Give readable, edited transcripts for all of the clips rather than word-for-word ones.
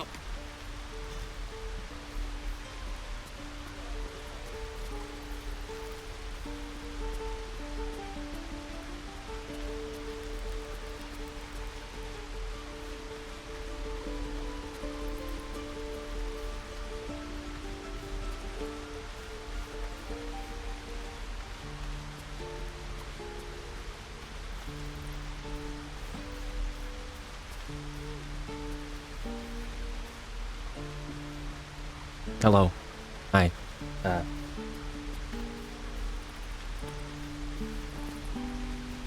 up. Hello. Hi.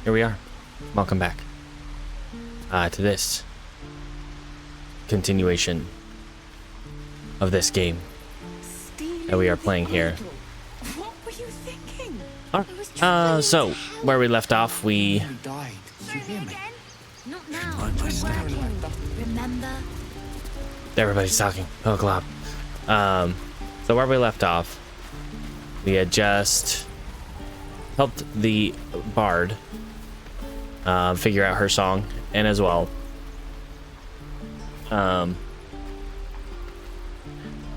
Here we are. Welcome back. To this continuation of this game that we are playing here. What were you thinking? So where we left off, we Died. Did you hear me? Not now. Remember? everybody's talking. Oh, glop. So where we left off, we had just helped the bard figure out her song, and as well,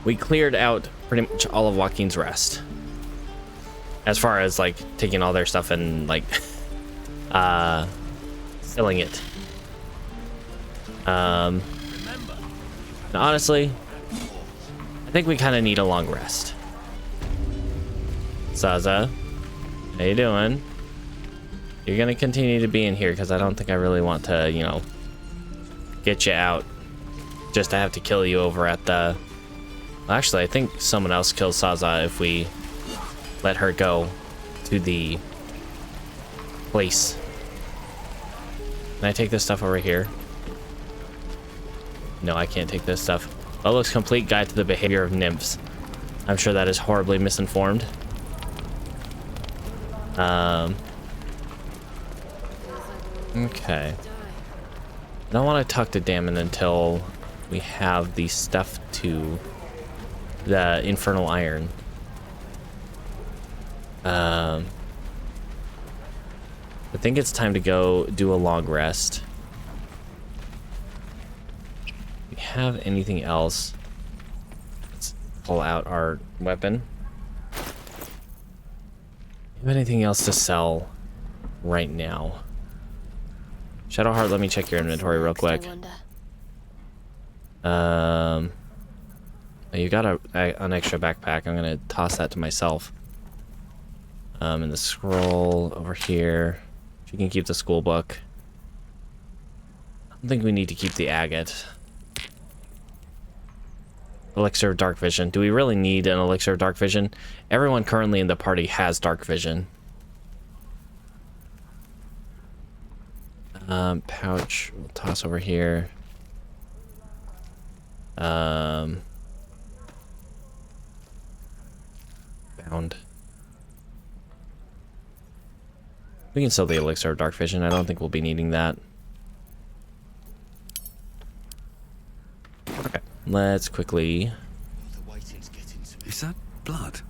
we cleared out pretty much all of Waukeen's rest. As far as like taking all their stuff and like selling it. And honestly, I think we kind of need a long rest. Zaza, how you doing? You're gonna continue to be in here because I don't think I really want to, you know, get you out just to have to kill you over at the... Actually, I think someone else kills Zaza if we let her go to the place. Can I take this stuff over here? No, I can't take this stuff. Oh, looks complete guide to the behavior of nymphs. I'm sure that is horribly misinformed. Okay. I don't want to talk to Damon until we have the stuff to the infernal iron. I think it's time to go do a long rest. Do we have anything else? Let's pull out our weapon. Do we have anything else to sell right now? Shadowheart, let me check your inventory real quick. You got an extra backpack. I'm gonna toss that to myself. And the scroll over here. You can keep the school book. I don't think we need to keep the agate. Elixir of dark vision. Do we really need an elixir of dark vision? Everyone currently in the party has dark vision. Pouch. We'll toss over here. Bound. We can sell the elixir of dark vision. I don't think we'll be needing that. Okay, let's quickly Is that blood?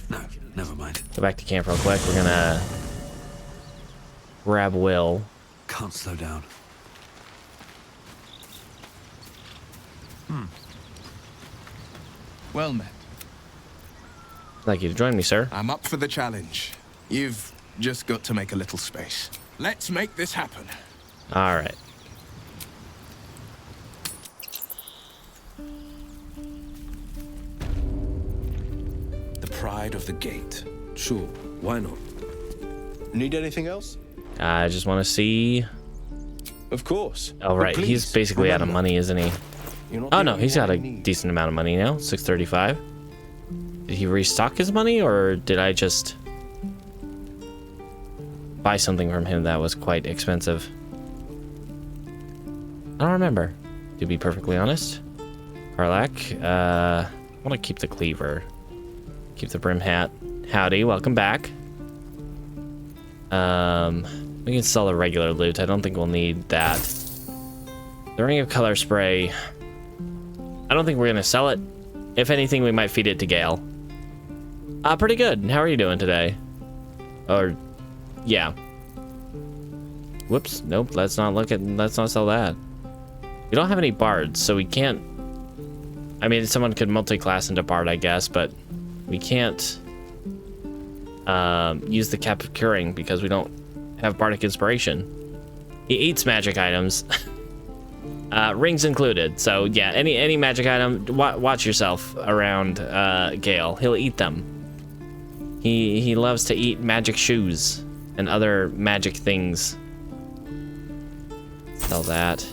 No, never mind. go back to camp real quick. We're gonna grab Will. Can't slow down. Well met. I'd like you to join me, sir. I'm up for the challenge. You've just got to make a little space. Let's make this happen. All right. The pride of the gate. Sure, why not? Need anything else? I just want to see. Of course. Oh, right. But He's please, basically out of remember, money, isn't he? you're not Oh, the no. only He's got a one we need. decent amount of money now. 635. Did he restock his money, or did I just buy something from him that was quite expensive? I don't remember, to be perfectly honest. Karlak, I want to keep the cleaver. Keep the brim hat. Howdy, welcome back. We can sell the regular loot. I don't think we'll need that. The ring of color spray. I don't think we're gonna sell it. If anything, we might feed it to Gale. Pretty good. How are you doing today? Or, yeah. Whoops. Nope. Let's not sell that. We don't have any bards, so we can't I mean, someone could multi-class into Bard, I guess, but we can't use the Cap of Curing because we don't have Bardic Inspiration. He eats magic items, rings included. So yeah, any magic item, watch yourself around Gale. He'll eat them. He loves to eat magic shoes and other magic things. Sell that.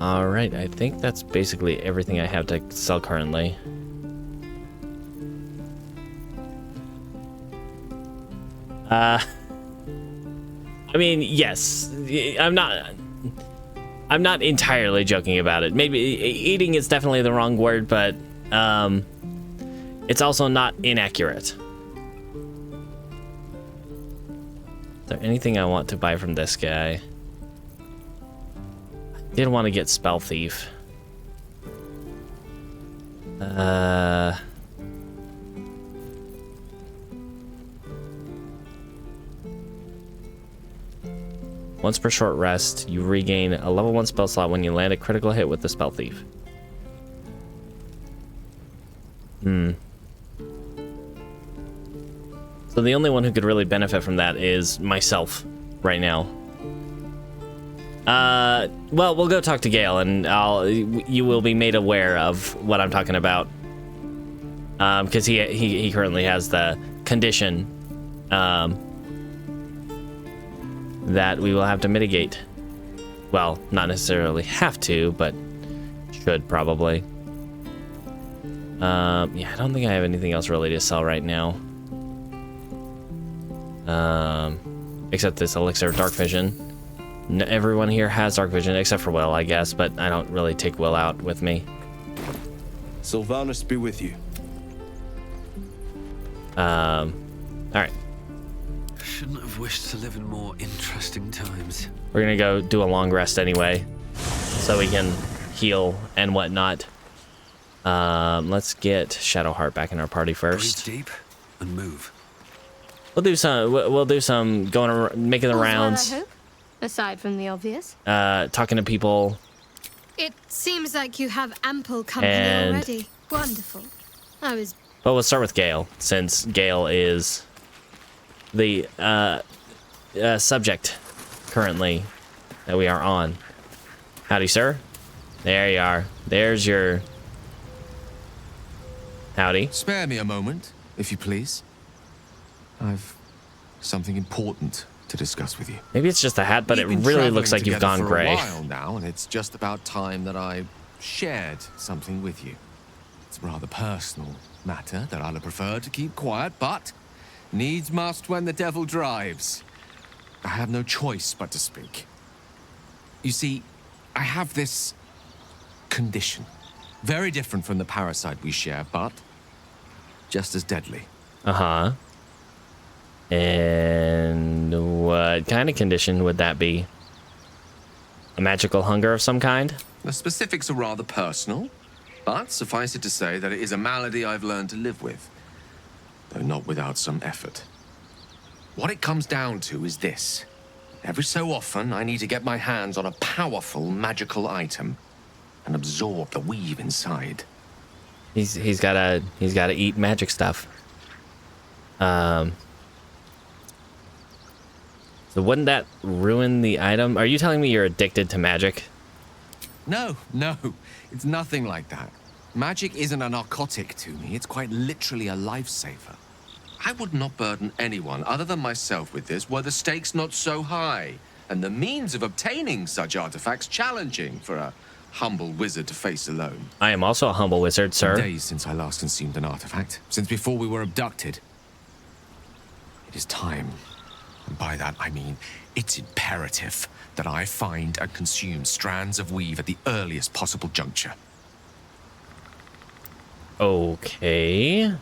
All right, I think that's basically everything I have to sell currently. I mean, yes, I'm not entirely joking about it. Maybe eating is definitely the wrong word, but it's also not inaccurate. Is there anything I want to buy from this guy? I did want to get Spell Thief. Once per short rest, you regain a level 1 spell slot when you land a critical hit with the Spell Thief. So the only one who could really benefit from that is myself right now. Well, we'll go talk to Gale, and you will be made aware of what I'm talking about. Because he currently has the condition that we will have to mitigate. Well, not necessarily have to, but should probably. Yeah, I don't think I have anything else really to sell right now. Except this elixir of dark vision. Everyone here has dark vision except for Will, I guess, but I don't really take Will out with me. Sylvanus be with you. All right. Shouldn't have wished to live in more interesting times. We're gonna go do a long rest anyway, so we can heal and whatnot. Let's get Shadowheart back in our party first. Breathe deep and move. We'll do some going around, making the rounds. I hope, aside from the obvious. Talking to people. It seems like you have ample company And- already. Wonderful. I was Well, we'll start with Gale, since Gale is the subject currently that we are on. Howdy, sir. There you are. There's your... Howdy. Spare me a moment, if you please. I've something important to discuss with you. Maybe it's just a hat, but it We've been really traveling looks like you've together gone for a gray. while now, and it's just about time that I shared something with you. It's a rather personal matter that I'd have preferred to keep quiet, but needs must when the devil drives. I have no choice but to speak. You see, I have this condition. Very different from the parasite we share, but just as deadly. Uh-huh. And what kind of condition would that be? A magical hunger of some kind? The specifics are rather personal, but suffice it to say that it is a malady I've learned to live with, though not without some effort. What it comes down to is this. Every so often, I need to get my hands on a powerful magical item and absorb the weave inside. He's gotta eat magic stuff. So wouldn't that ruin the item? Are you telling me you're addicted to magic? No, it's nothing like that. Magic isn't a narcotic to me, it's quite literally a lifesaver. I would not burden anyone other than myself with this were the stakes not so high, and the means of obtaining such artifacts challenging for a humble wizard to face alone. I am also a humble wizard, sir. Days since I last consumed an artifact, since before we were abducted. It is time, and by that I mean it's imperative that I find and consume strands of weave at the earliest possible juncture. Okay.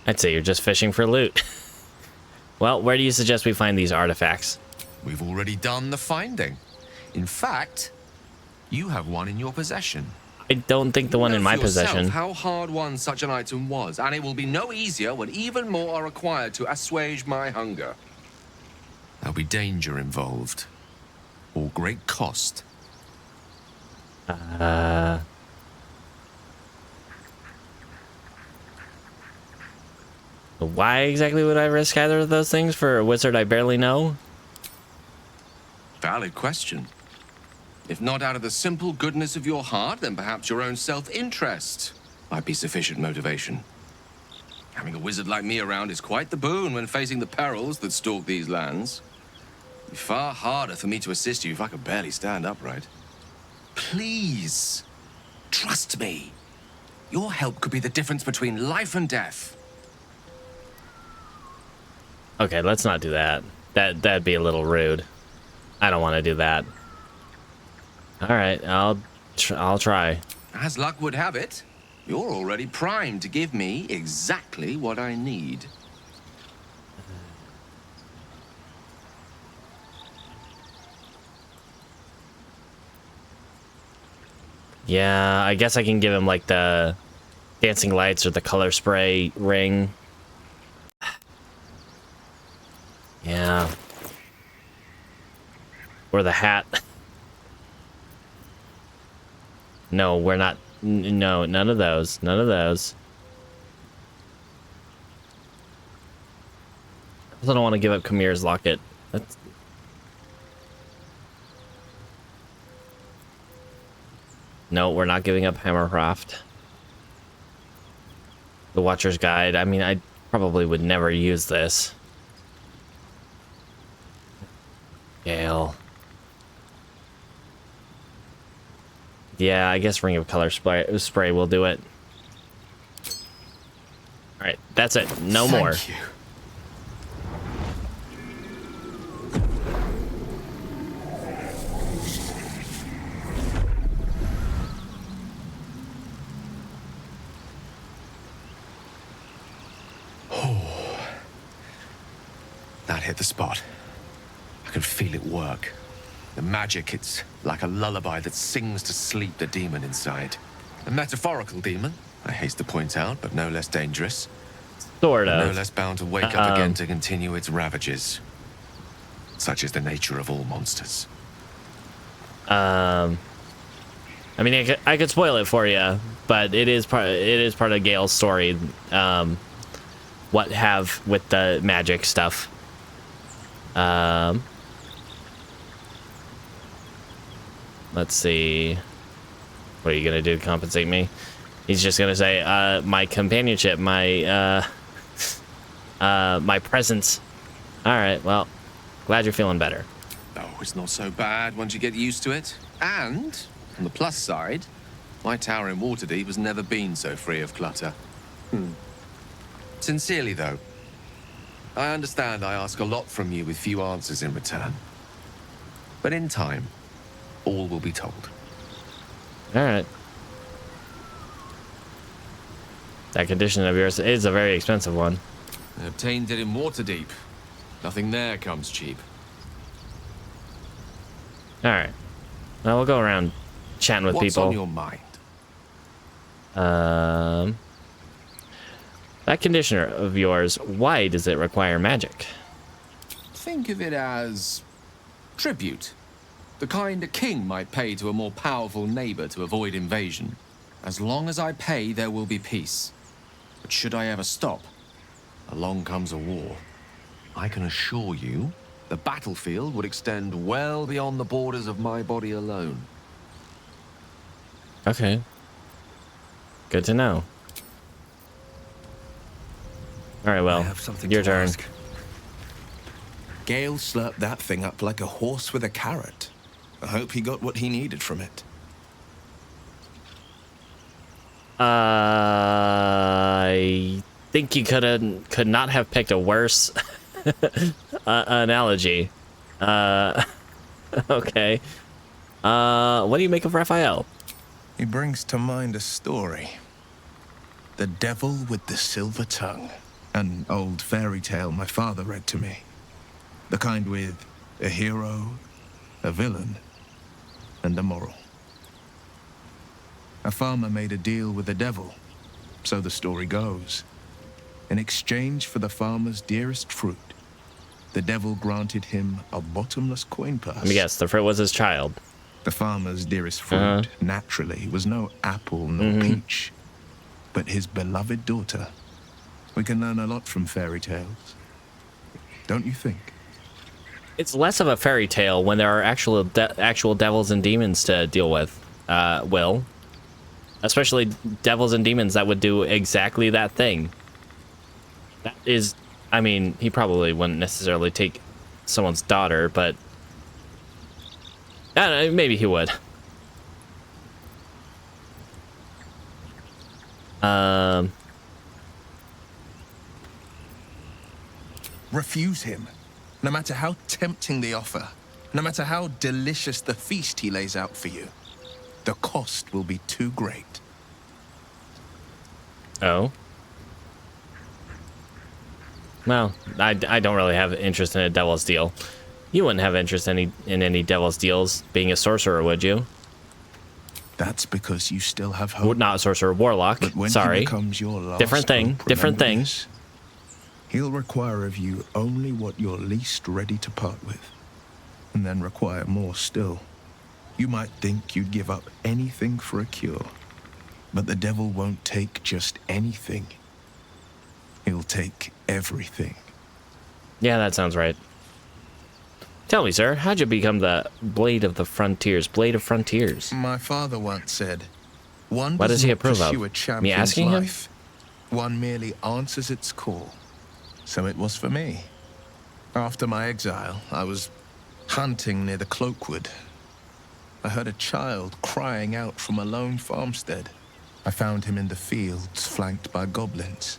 I'd say you're just fishing for loot. Well, where do you suggest we find these artifacts? We've already done the finding. In fact, You have one in your possession. I don't think the one Know in for my yourself possession. how hard won such an item was, and it will be no easier when even more are required to assuage my hunger. There'll be danger involved, or great cost. Why exactly would I risk either of those things for a wizard I barely know? Valid question. If not out of the simple goodness of your heart, then perhaps your own self-interest might be sufficient motivation. Having a wizard like me around is quite the boon when facing the perils that stalk these lands. It'd be far harder for me to assist you if I could barely stand upright. Please, trust me. Your help could be the difference between life and death. Okay, let's not do that. That'd be a little rude. I don't want to do that. All right, I'll try. As luck would have it, you're already primed to give me exactly what I need. Yeah, I guess I can give him like the dancing lights or the color spray ring. Yeah. Or the hat. No, we're not. No, none of those. None of those. I also don't want to give up Kamir's locket. That's... No, we're not giving up Hammercraft. The Watcher's Guide. I mean, I probably would never use this. Gale. Yeah, I guess Ring of Color spray will do it. Alright, that's it. No more. Thank you. That hit the spot. I can feel it work. The magic, it's like a lullaby that sings to sleep the demon inside. A metaphorical demon, I haste to point out, but no less dangerous. Sort No of. less bound to wake up again to continue its ravages. Such is the nature of all monsters. I mean, I could spoil it for you, but it is part of Gale's story. What have with the magic stuff. Let's see. What are you gonna do to compensate me? He's just gonna say, my companionship, my presence. All right, well, glad you're feeling better. Oh, it's not so bad once you get used to it. And, on the plus side, my tower in Waterdeep has never been so free of clutter. Sincerely, though, I understand I ask a lot from you with few answers in return. But in time, all will be told. All right. That condition of yours is a very expensive one. I obtained it in Waterdeep. Nothing there comes cheap. All right. Now we'll go around chatting with What's people. on your mind? That conditioner of yours, why does it require magic? Think of it as tribute. The kind a king might pay to a more powerful neighbor to avoid invasion. As long as I pay, there will be peace. But should I ever stop, along comes a war. I can assure you, the battlefield would extend well beyond the borders of my body alone. Okay. Good to know. All right, I well, have something your to turn. ask. Gale slurped that thing up like a horse with a carrot. I hope he got what he needed from it. I think you could not have picked a worse analogy. Okay. What do you make of Raphael? He brings to mind a story. The Devil with the Silver Tongue. An old fairy tale my father read to me. The kind with a hero, a villain, and a moral. A farmer made a deal with the devil, so the story goes. In exchange for the farmer's dearest fruit, the devil granted him a bottomless coin purse. Let me guess, the fruit was his child. The farmer's dearest fruit, naturally, was no apple nor peach, but his beloved daughter. We can learn a lot from fairy tales, don't you think? It's less of a fairy tale when there are actual devils and demons to deal with, Will. Especially devils and demons that would do exactly that thing. That is, I mean, he probably wouldn't necessarily take someone's daughter, but I don't know, maybe he would. Refuse him, no matter how tempting the offer, no matter how delicious the feast he lays out for you. The cost will be too great. Oh. Well, I don't really have interest in a devil's deal. You wouldn't have interest in any devil's deals being a sorcerer, would you? That's because you still have hope. Not a sorcerer, warlock. But when Sorry. he becomes your last Different thing. hope, Different remember thing. this. He'll require of you only what you're least ready to part with, and then require more still. You might think you'd give up anything for a cure, but the devil won't take just anything. He'll take everything. Yeah, that sounds right. Tell me, sir, how'd you become the Blade of the Frontiers? Blade of Frontiers. My father once said, one What does he not approve of? pursue a Me champion's asking him? life. One merely answers its call. So it was for me. After my exile, I was hunting near the Cloakwood. I heard a child crying out from a lone farmstead. I found him in the fields, flanked by goblins.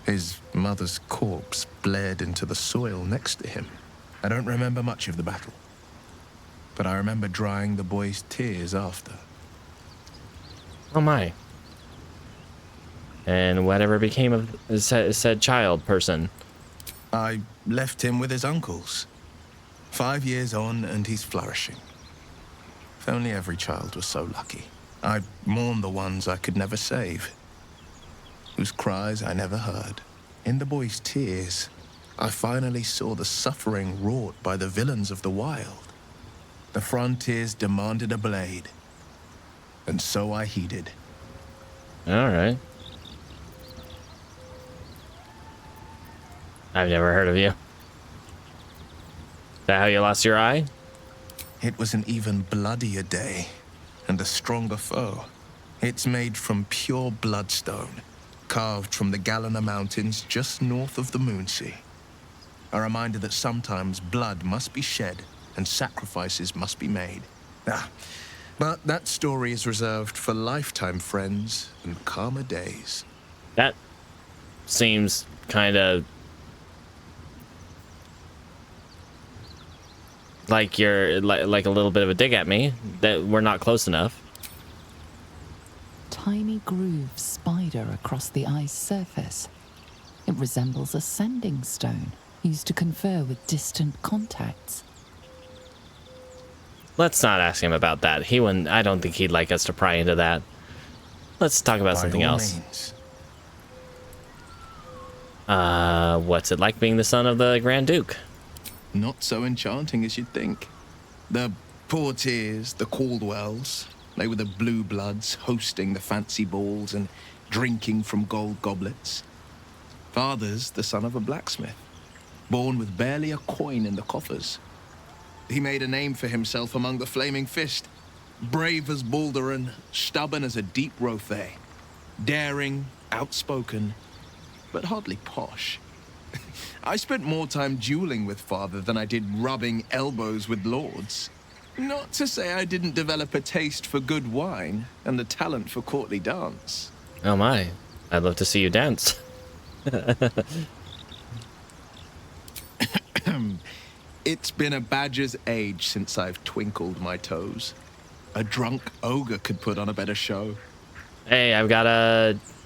His mother's corpse bled into the soil next to him. I don't remember much of the battle, but I remember drying the boy's tears after. Oh my. And whatever became of said child person? I left him with his uncles. 5 years on, and he's flourishing. If only every child was so lucky. I mourn the ones I could never save, whose cries I never heard. In the boy's tears, I finally saw the suffering wrought by the villains of the wild. The frontiers demanded a blade, and so I heeded. All right. I've never heard of you. Is that how you lost your eye? It was an even bloodier day, and a stronger foe. It's made from pure bloodstone, carved from the Galena Mountains just north of the Moonsea. A reminder that sometimes blood must be shed and sacrifices must be made. But that story is reserved for lifetime friends and calmer days. That seems kind of like you're like a little bit of a dig at me, that we're not close enough. Tiny grooves spider across the ice surface. It resembles a sending stone used to confer with distant contacts. Let's not ask him about that. He wouldn't. I don't think he'd like us to pry into that. Let's talk about something else. What's it like being the son of the Grand Duke? Not so enchanting as you'd think. The Portiers, the Caldwells, they were the blue bloods hosting the fancy balls and drinking from gold goblets. Father's the son of a blacksmith, born with barely a coin in the coffers. He made a name for himself among the Flaming Fist, brave as Baldur and stubborn as a deep Rothay, daring, outspoken, but hardly posh. I spent more time dueling with father than I did rubbing elbows with lords. Not to say I didn't develop a taste for good wine and the talent for courtly dance. Oh my, I'd love to see you dance. It's been a badger's age since I've twinkled my toes. A drunk ogre could put on a better show. Hey, I've got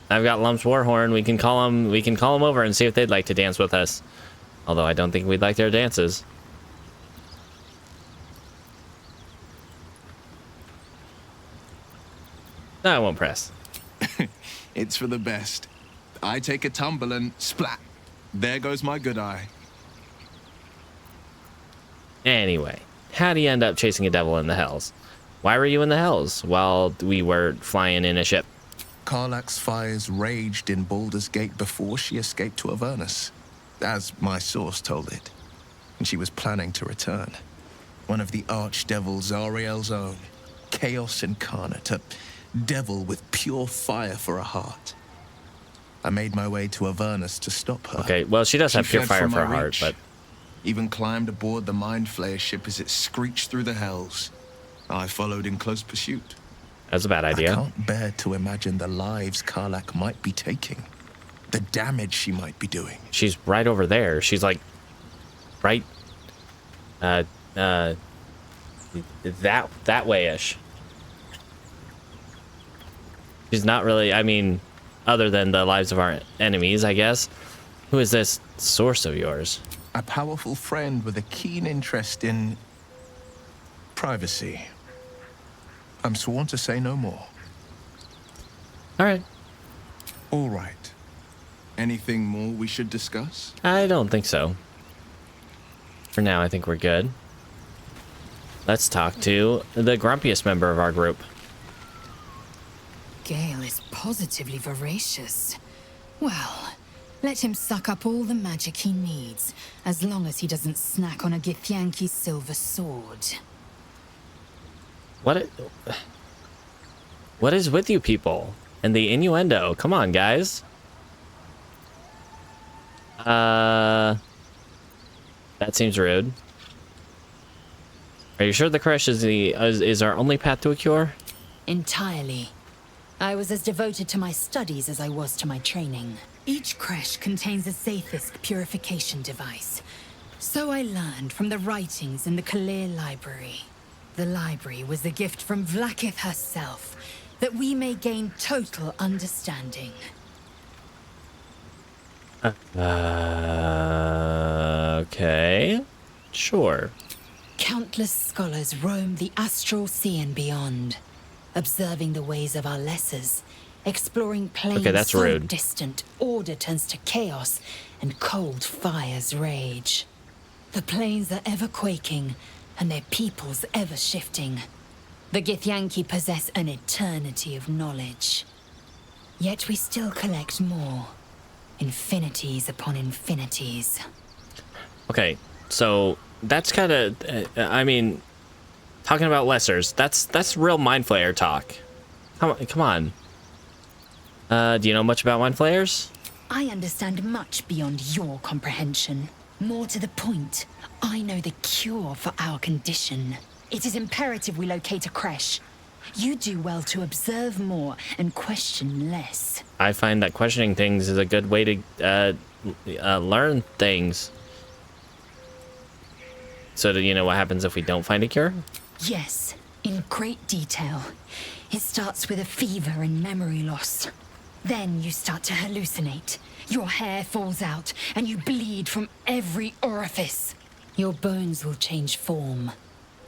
Lump's Warhorn. We can call him over and see if they'd like to dance with us. Although I don't think we'd like their dances. No, I won't press. It's for the best. I take a tumble and splat. There goes my good eye. Anyway, how do you end up chasing a devil in the hells? Why were you in the hells while we were flying in a ship? Karlach's fires raged in Baldur's Gate before she escaped to Avernus, as my source told it. And she was planning to return. One of the archdevils Zariel's own, Chaos Incarnate, a devil with pure fire for a heart. I made my way to Avernus to stop her. Okay, well, she does have pure fire for a heart, but... Even climbed aboard the Mind Flayer ship as it screeched through the hells. I followed in close pursuit. That's a bad idea. I can't bear to imagine the lives Karlach might be taking. The damage she might be doing. She's right over there. She's like... right... that way-ish. She's not really... I mean... Other than the lives of our enemies, I guess. Who is this source of yours? A powerful friend with a keen interest in privacy. I'm sworn to say no more. All right. All right. Anything more we should discuss? I don't think so. For now, I think we're good. Let's talk to the grumpiest member of our group. Gale is positively voracious. Well, let him suck up all the magic he needs, as long as he doesn't snack on a Githyanki's silver sword. What is with you people? And the innuendo? Come on, guys. That seems rude. Are you sure the crush is our only path to a cure? Entirely. I was as devoted to my studies as I was to my training. Each creche contains a Zathist purification device. So I learned from the writings in the Kalir library. The library was the gift from Vlaakith herself, that we may gain total understanding. Okay. Sure. Countless scholars roam the astral sea and beyond, observing the ways of our lessers, exploring planes so rude. Distant, order turns to chaos, and cold fires rage. The planes are ever quaking, and their peoples ever shifting. The Githyanki possess an eternity of knowledge. Yet we still collect more. Infinities upon infinities. Okay, so that's kind of, I mean, talking about lessers, that's real Mind Flayer talk. Come on. Do you know much about Mind Flayers? I understand much beyond your comprehension. More to the point, I know the cure for our condition. It is imperative we locate a creche. You do well to observe more and question less. I find that questioning things is a good way to learn things. So do you know what happens if we don't find a cure? Yes, in great detail. It starts with a fever and memory loss. Then you start to hallucinate. Your hair falls out, and you bleed from every orifice. Your bones will change form.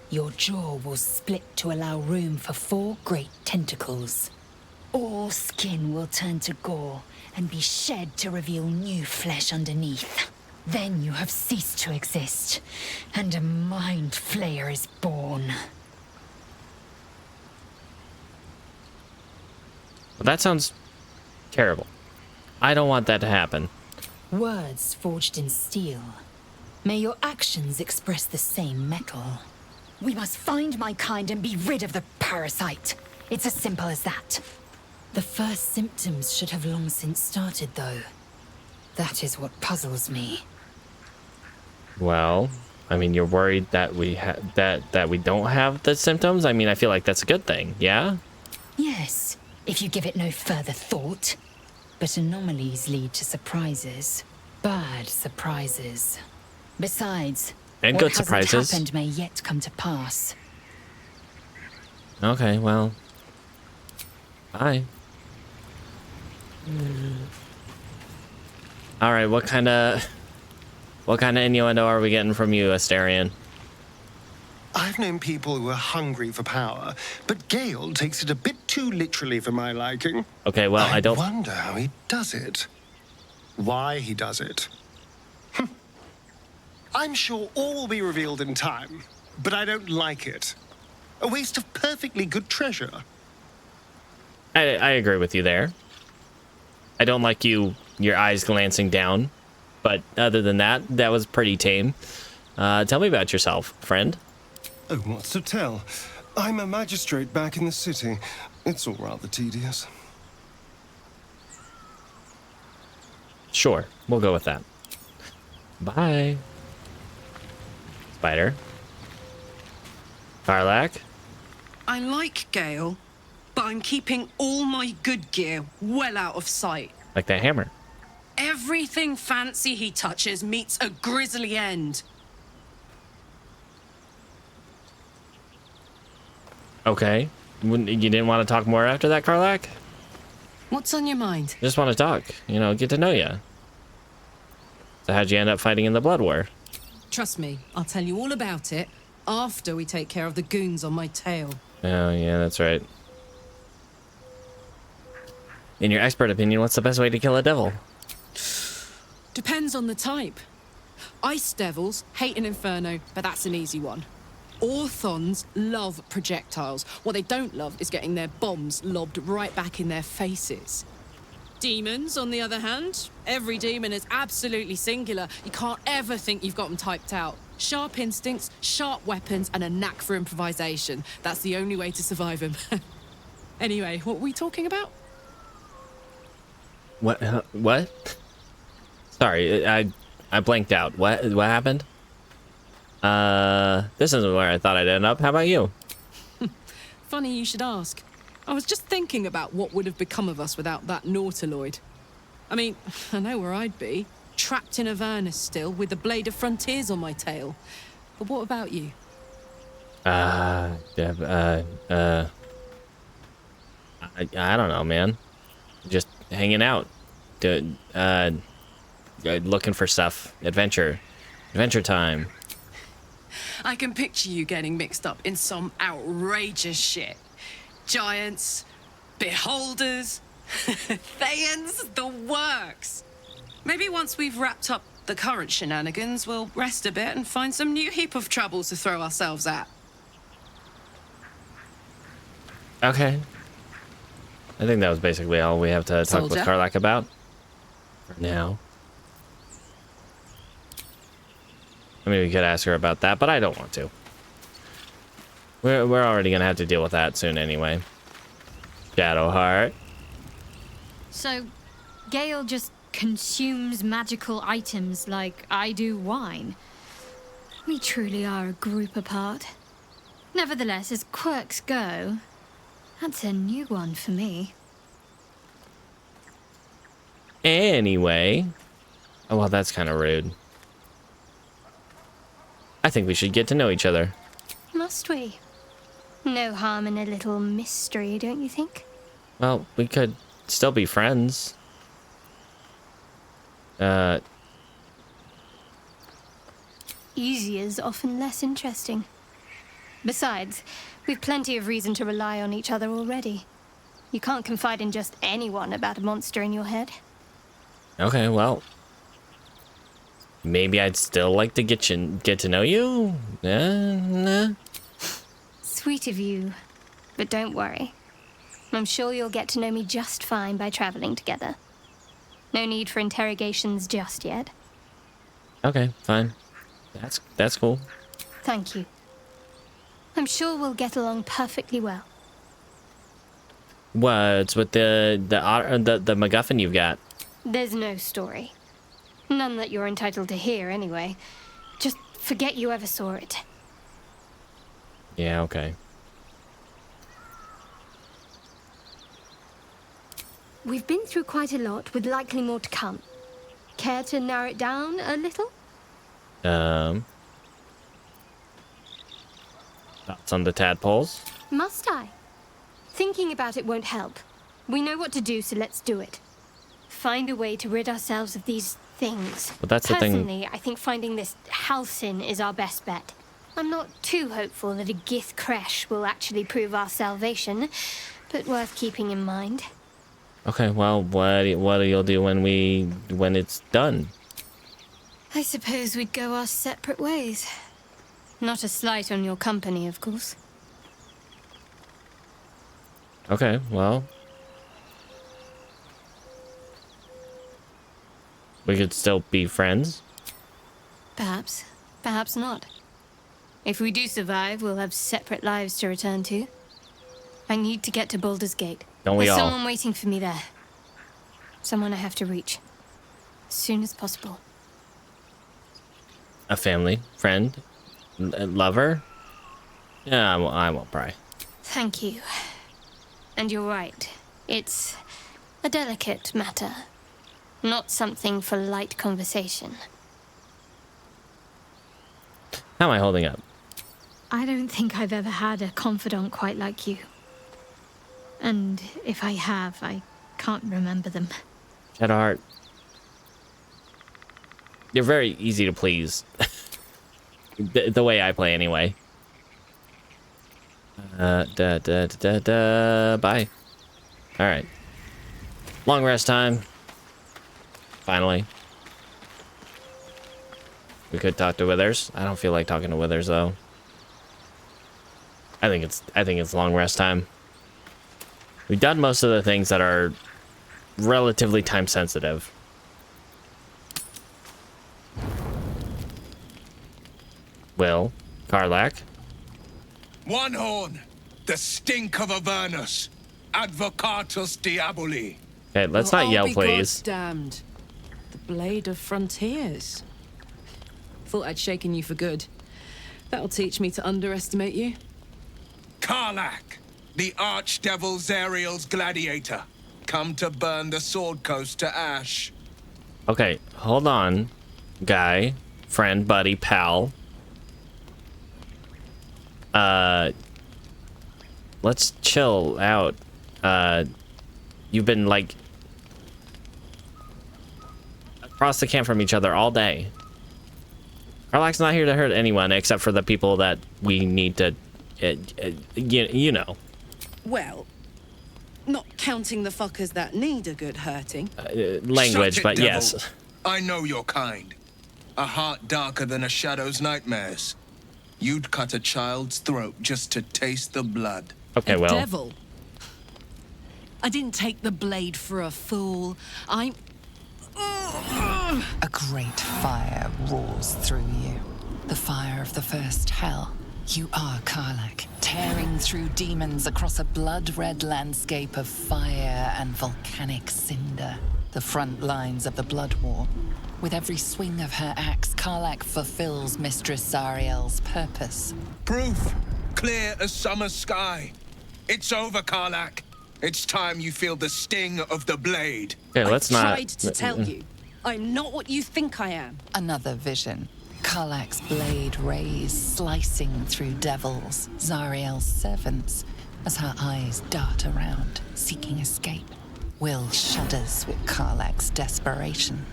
Your jaw will split to allow room for 4 great tentacles. All skin will turn to gore and be shed to reveal new flesh underneath. Then you have ceased to exist, and a Mind Flayer is born. Well, that sounds terrible. I don't want that to happen. Words forged in steel. May your actions express the same metal. We must find my kind and be rid of the parasite. It's as simple as that. The first symptoms should have long since started, though. That is what puzzles me. Well, I mean, you're worried that we that we don't have the symptoms? I mean, I feel like that's a good thing, yeah? Yes, if you give it no further thought. But anomalies lead to surprises. Bad surprises. Besides, and what good hasn't surprises happened may yet come to pass. Okay, well. Bye. All right, what kind of innuendo are we getting from you, Astarion? I've known people who are hungry for power, but Gale takes it a bit too literally for my liking. Okay, well, I don't... wonder how he does it. Why he does it. I'm sure all will be revealed in time, but I don't like it. A waste of perfectly good treasure. I agree with you there. I don't like your eyes glancing down, but other than that, that was pretty tame. Tell me about yourself, friend. Oh, what's to tell? I'm a magistrate back in the city. It's all rather tedious. Sure, we'll go with that. Bye. Spider. Karlak. I like Gale, but I'm keeping all my good gear well out of sight. Like that hammer. Everything fancy he touches meets a grisly end. Okay. You didn't want to talk more after that, Karlak? What's on your mind? Just want to talk. You know, get to know you. So how'd you end up fighting in the Blood War? Trust me, I'll tell you all about it after we take care of the goons on my tail. Oh, yeah, that's right. In your expert opinion, what's the best way to kill a devil? Depends on the type. Ice devils hate an inferno, but that's an easy one. Orthons love projectiles. What they don't love is getting their bombs lobbed right back in their faces. Demons, on the other hand, every demon is absolutely singular. You can't ever think you've got them typed out. Sharp instincts, sharp weapons, and a knack for improvisation. That's the only way to survive them. Anyway, what were we talking about? What? What? Sorry, I blanked out. What happened? This isn't where I thought I'd end up. How about you? Funny you should ask. I was just thinking about what would have become of us without that Nautiloid. I mean, I know where I'd be. Trapped in Avernus still, with the Blade of Frontiers on my tail. But what about you? I don't know, man. Just hanging out. Looking for stuff. Adventure time. I can picture you getting mixed up in some outrageous shit. Giants, beholders, Thayans, the works. Maybe once we've wrapped up the current shenanigans, we'll rest a bit and find some new heap of troubles to throw ourselves at. Okay. I think that was basically all we have to talk with Karlak about. For now. I mean, we could ask her about that, but I don't want to. We're already gonna have to deal with that soon anyway. Shadowheart. So, Gale just consumes magical items like I do wine. We truly are a group apart. Nevertheless, as quirks go, that's a new one for me. Anyway. Oh, well, that's kind of rude. I think we should get to know each other. Must we? No harm in a little mystery, don't you think? Well, we could still be friends. Easier's often less interesting. Besides, we've plenty of reason to rely on each other already. You can't confide in just anyone about a monster in your head. Okay, well. Maybe I'd still like to get to know you? Nah. Sweet of you, but don't worry. I'm sure you'll get to know me just fine by traveling together. No need for interrogations just yet. Okay, fine. That's cool. Thank you. I'm sure we'll get along perfectly well. What's with the MacGuffin you've got? There's no story. None that you're entitled to hear, anyway. Just forget you ever saw it. Yeah, okay. We've been through quite a lot, with likely more to come. Care to narrow it down a little? Thoughts on the tadpoles? Must I? Thinking about it won't help. We know what to do, so let's do it. Find a way to rid ourselves of these things. But that's the thing. Personally, I think finding this Halcyon is our best bet. I'm not too hopeful that a Gith creche will actually prove our salvation, but worth keeping in mind. Okay, well, what you'll do when it's done? I suppose we'd go our separate ways. Not a slight on your company, of course. Okay, well, we could still be friends. Perhaps. Perhaps not. If we do survive, we'll have separate lives to return to. I need to get to Baldur's Gate. Don't we There's all? someone waiting for me there. Someone I have to reach. As soon as possible. A family, friend, lover? Yeah, I won't pry. Thank you. And you're right. It's a delicate matter. Not something for light conversation. How am I holding up? I don't think I've ever had a confidant quite like you. And if I have, I can't remember them. Shadowheart. You're very easy to please. the way I play, anyway. Bye. Alright. Long rest time. Finally. We could talk to Withers. I don't feel like talking to Withers, though. I think it's long rest time. We've done most of the things that are relatively time sensitive. Will, Karlach. One horn, the stink of Avernus, advocatus diaboli. Okay, let's not yell, I'll be please. Damned. The blade of frontiers. Thought I'd shaken you for good. That'll teach me to underestimate you. Karlach, the archdevil Zariel's gladiator, come to burn the Sword Coast to ash. Okay, hold on, guy, friend, buddy, pal. Let's chill out. You've been like across the camp from each other all day. Karlach's not here to hurt anyone except for the people that we need to, you know. Well, not counting the fuckers that need a good hurting. Language, Shut it, but devil. yes. I know your kind. A heart darker than a shadow's nightmares. You'd cut a child's throat just to taste the blood. Okay, A well. devil. I didn't take the blade for a fool. I'm... A great fire roars through you. The fire of the first hell. You are Karlach, tearing through demons across a blood-red landscape of fire and volcanic cinder. The front lines of the Blood War. With every swing of her axe, Karlach fulfills Mistress Zariel's purpose. Proof, clear as summer sky. It's over, Karlach. It's time you feel the sting of the blade. Okay, let's not. tried to tell you. I'm not what you think I am. Another vision. Karlach's blade rays slicing through devils, Zariel's servants, as her eyes dart around, seeking escape. Will shudders with Karlach's desperation.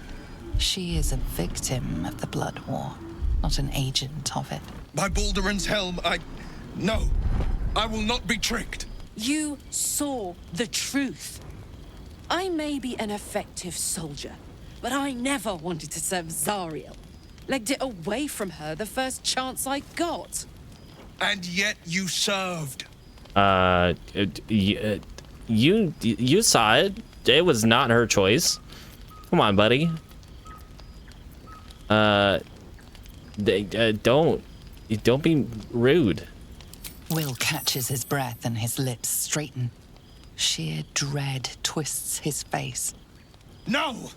She is a victim of the Blood War, not an agent of it. By Balduran's helm, No, I will not be tricked. You saw the truth. I may be an effective soldier, but I never wanted to serve Zariel. Legged it away from her the first chance I got. And yet you served. You saw it. It was not her choice. Come on, buddy. Don't be rude. Will catches his breath and his lips straighten. Sheer dread twists his face. No!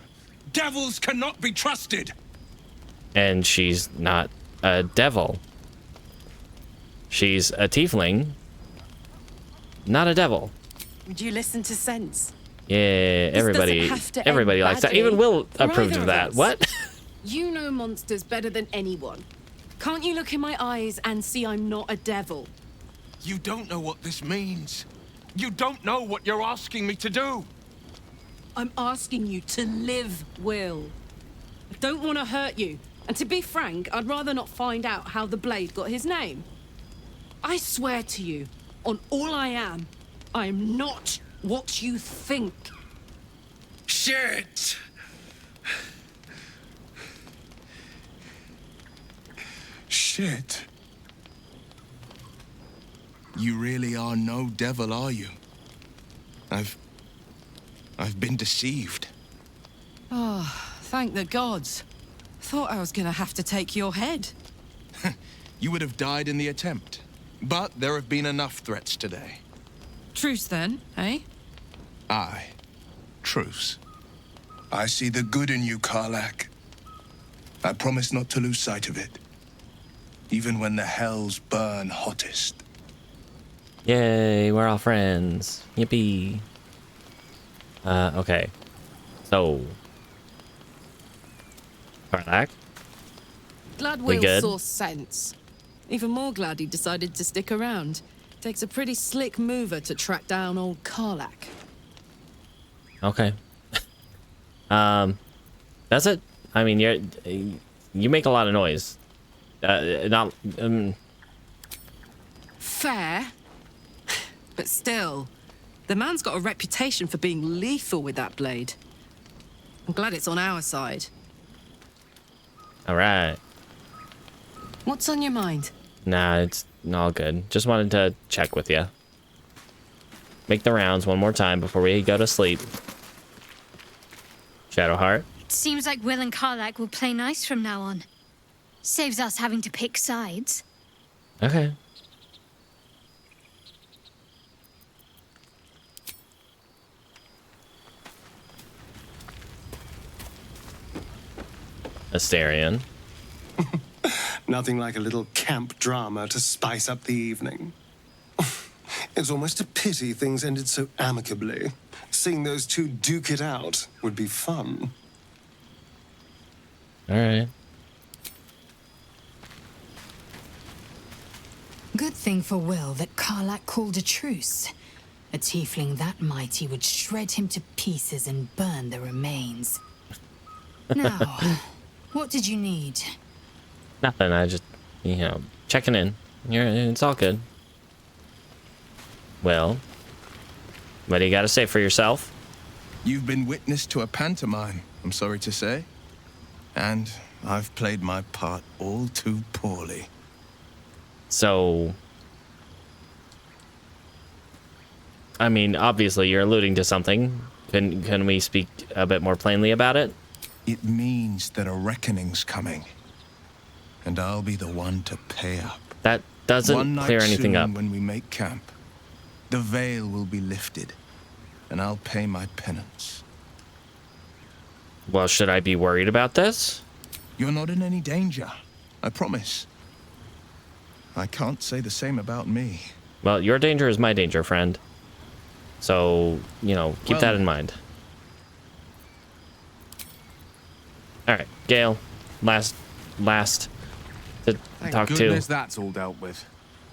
Devils cannot be trusted! And she's not a devil. She's a tiefling, not a devil. Would you listen to sense? Yeah, everybody likes that. Even Will approved of that. What? You know monsters better than anyone. Can't you look in my eyes and see I'm not a devil? You don't know what this means. You don't know what you're asking me to do. I'm asking you to live, Will. I don't want to hurt you. And to be frank, I'd rather not find out how the blade got his name. I swear to you, on all I am not what you think. Shit! Shit. You really are no devil, are you? I've been deceived. Oh, thank the gods. Thought I was gonna have to take your head. You would have died in the attempt. But there have been enough threats today. Truce then, eh? Aye. Truce. I see the good in you, Karlach. I promise not to lose sight of it. Even when the hells burn hottest. Yay, we're all friends. Yippee. Okay. So. Karlach? Glad We Will good? saw sense. Even more glad he decided to stick around. Takes a pretty slick mover to track down old Karlach. Okay. That's it. I mean, you make a lot of noise. Not. Fair. But still, the man's got a reputation for being lethal with that blade. I'm glad it's on our side. All right. What's on your mind? Nah, it's all good. Just wanted to check with you. Make the rounds one more time before we go to sleep. Shadowheart. Seems like Will and Karlach will play nice from now on. Saves us having to pick sides. Okay. Astarion. Nothing like a little camp drama to spice up the evening. It's almost a pity things ended so amicably. Seeing those two duke it out would be fun. All right. Good thing for Will that Karlach called a truce. A tiefling that mighty would shred him to pieces and burn the remains. Now, what did you need? Nothing. I just, checking in. It's all good. Well, what do you got to say for yourself? You've been witness to a pantomime, I'm sorry to say. And I've played my part all too poorly. So, I mean, obviously you're alluding to something. Can we speak a bit more plainly about it? It means that a reckoning's coming. And I'll be the one to pay up. That doesn't clear anything up. When we make camp, the veil will be lifted, and I'll pay my penance. Well, should I be worried about this? You're not in any danger, I promise. I can't say the same about me. Well, your danger is my danger, friend. So, keep that in mind. All right, Gale, last to Thank talk goodness to. that's all dealt with.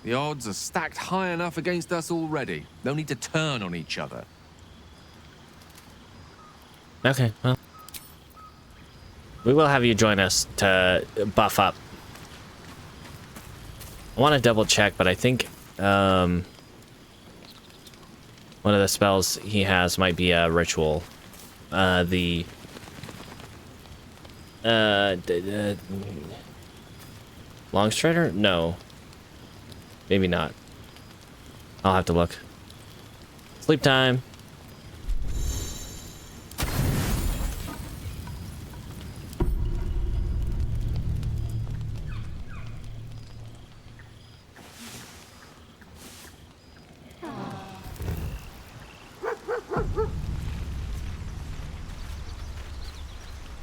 The odds are stacked high enough against us already. No need to turn on each other. Okay, well, we will have you join us to buff up. I want to double check, but I think one of the spells he has might be a ritual. Long Strider? No. Maybe not. I'll have to look. Sleep time.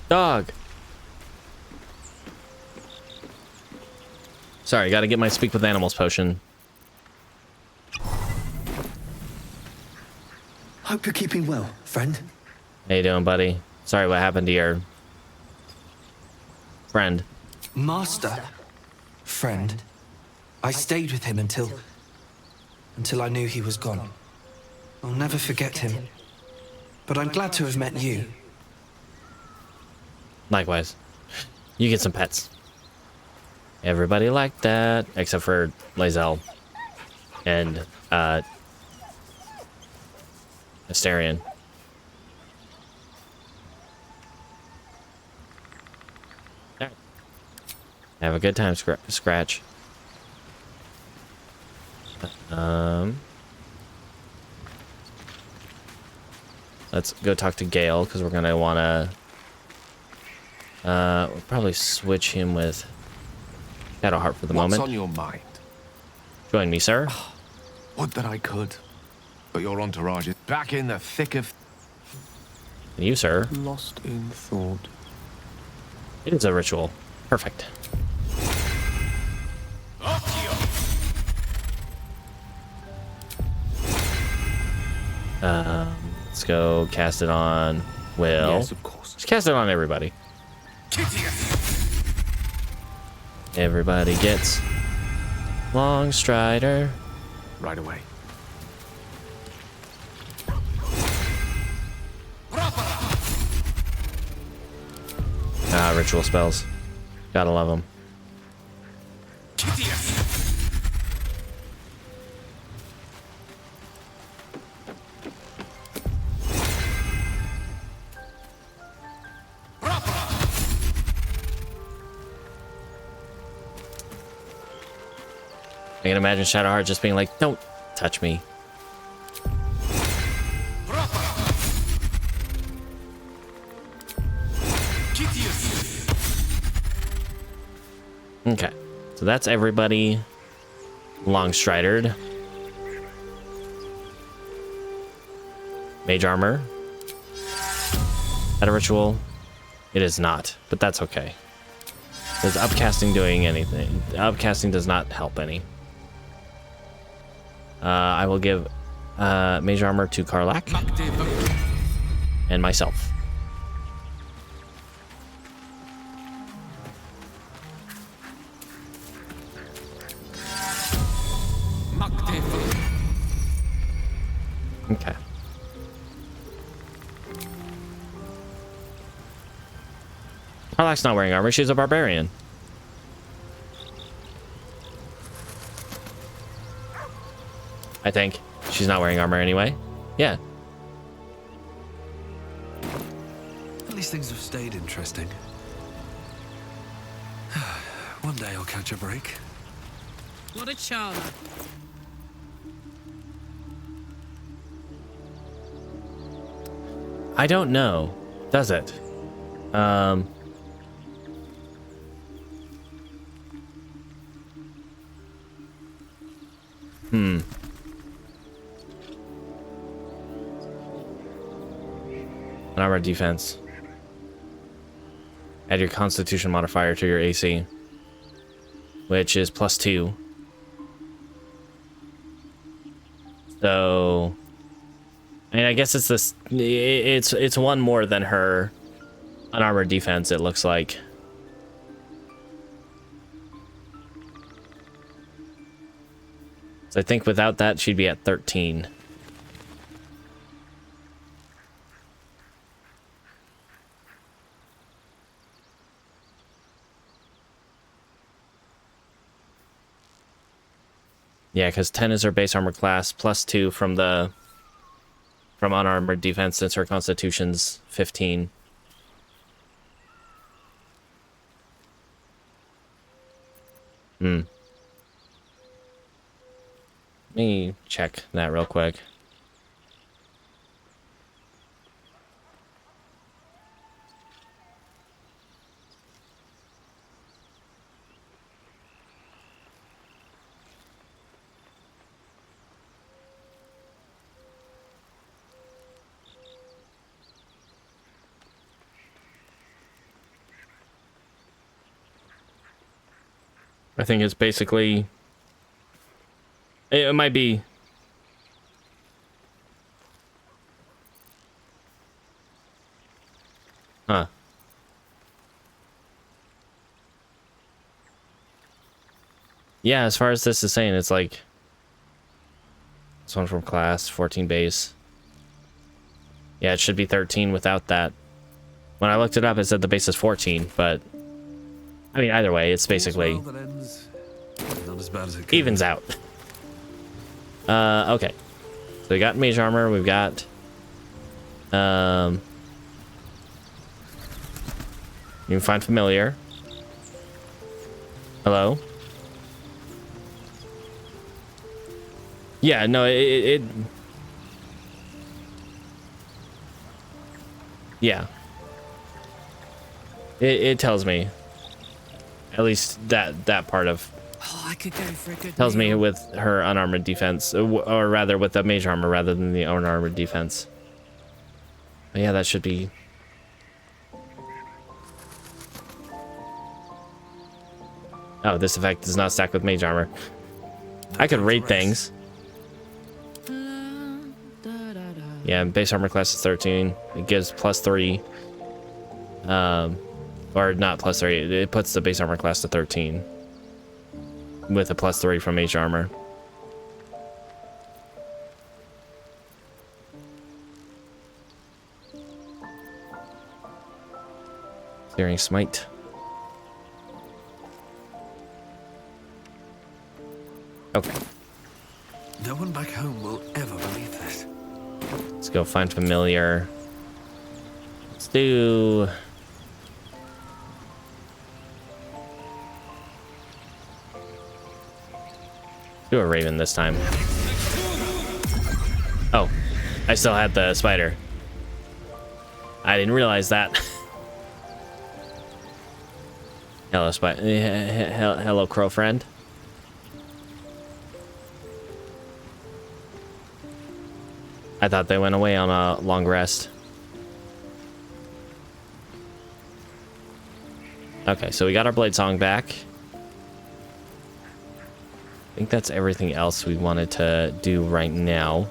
Dog. Sorry, gotta get my speak with animals potion. Hope you're keeping well, friend. How you doing, buddy? Sorry what happened to your friend. Master. Friend. I stayed with him until I knew he was gone. I'll never forget him. But I'm glad to have met you. Likewise. You get some pets. Everybody liked that, except for Lae'zel and Astarion. Have a good time, Scratch. Let's go talk to Gale, because we're gonna wanna we'll probably switch him with Shadowheart for the moment. What's on your mind? Join me, sir. Would that I could. But your entourage is back in the thick of... And you, sir. Lost in thought. It is a ritual. Perfect. Let's go cast it on Will. Yes, of course. Just cast it on everybody. Everybody gets Long Strider. Right away. Ah, ritual spells. Gotta love them. I can imagine Shadowheart just being like, "Don't touch me." Okay, so that's everybody long stridered. Mage armor. At a ritual, it is not, but that's okay. Is upcasting doing anything? Upcasting does not help any. I will give mage armor to Karlak and myself. Okay. Karlak's not wearing armor. She's a barbarian. I think. She's not wearing armor anyway. Yeah. At least things have stayed interesting. One day I'll catch a break. What a charmer. I don't know. Does it? Armor defense. Add your Constitution modifier to your AC, which is +2. So, I mean, I guess it's this. It's one more than her unarmored defense. It looks like. So I think without that, she'd be at 13. Yeah, because 10 is her base armor class, +2 from unarmored defense since her constitution's 15. Let me check that real quick. I think it's basically... It might be... Huh. Yeah, as far as this is saying, it's like... This one from class, 14 base. Yeah, it should be 13 without that. When I looked it up, it said the base is 14, but... I mean, either way, it's basically All's well that ends. Not as bad as it evens out. Okay. So we got mage armor. We've got you can find familiar. Hello. Yeah. No. Yeah. It tells me. At least that part of Oh, I could go for a good tells me meal. with her unarmored defense, or rather with the mage armor rather than the unarmored defense. But yeah, that should be. Oh, this effect does not stack with mage armor. I could rate things. Yeah, base armor class is 13. It gives +3. Or not +3. It puts the base armor class to 13. With a +3 from mage armor. Searing smite. Okay. No one back home will ever believe this. Let's go find familiar. Let's do. Do a raven this time. Oh, I still had the spider. I didn't realize that. Hello, spider. Hello, crow friend. I thought they went away on a long rest. Okay, so we got our blade song back. I think that's everything else we wanted to do right now.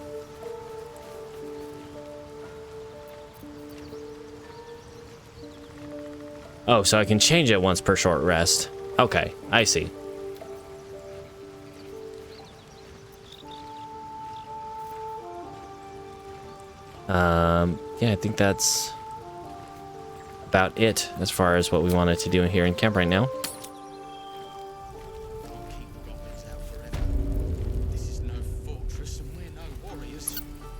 Oh, so I can change it once per short rest. Okay, I see. Yeah, I think that's about it as far as what we wanted to do here in camp right now.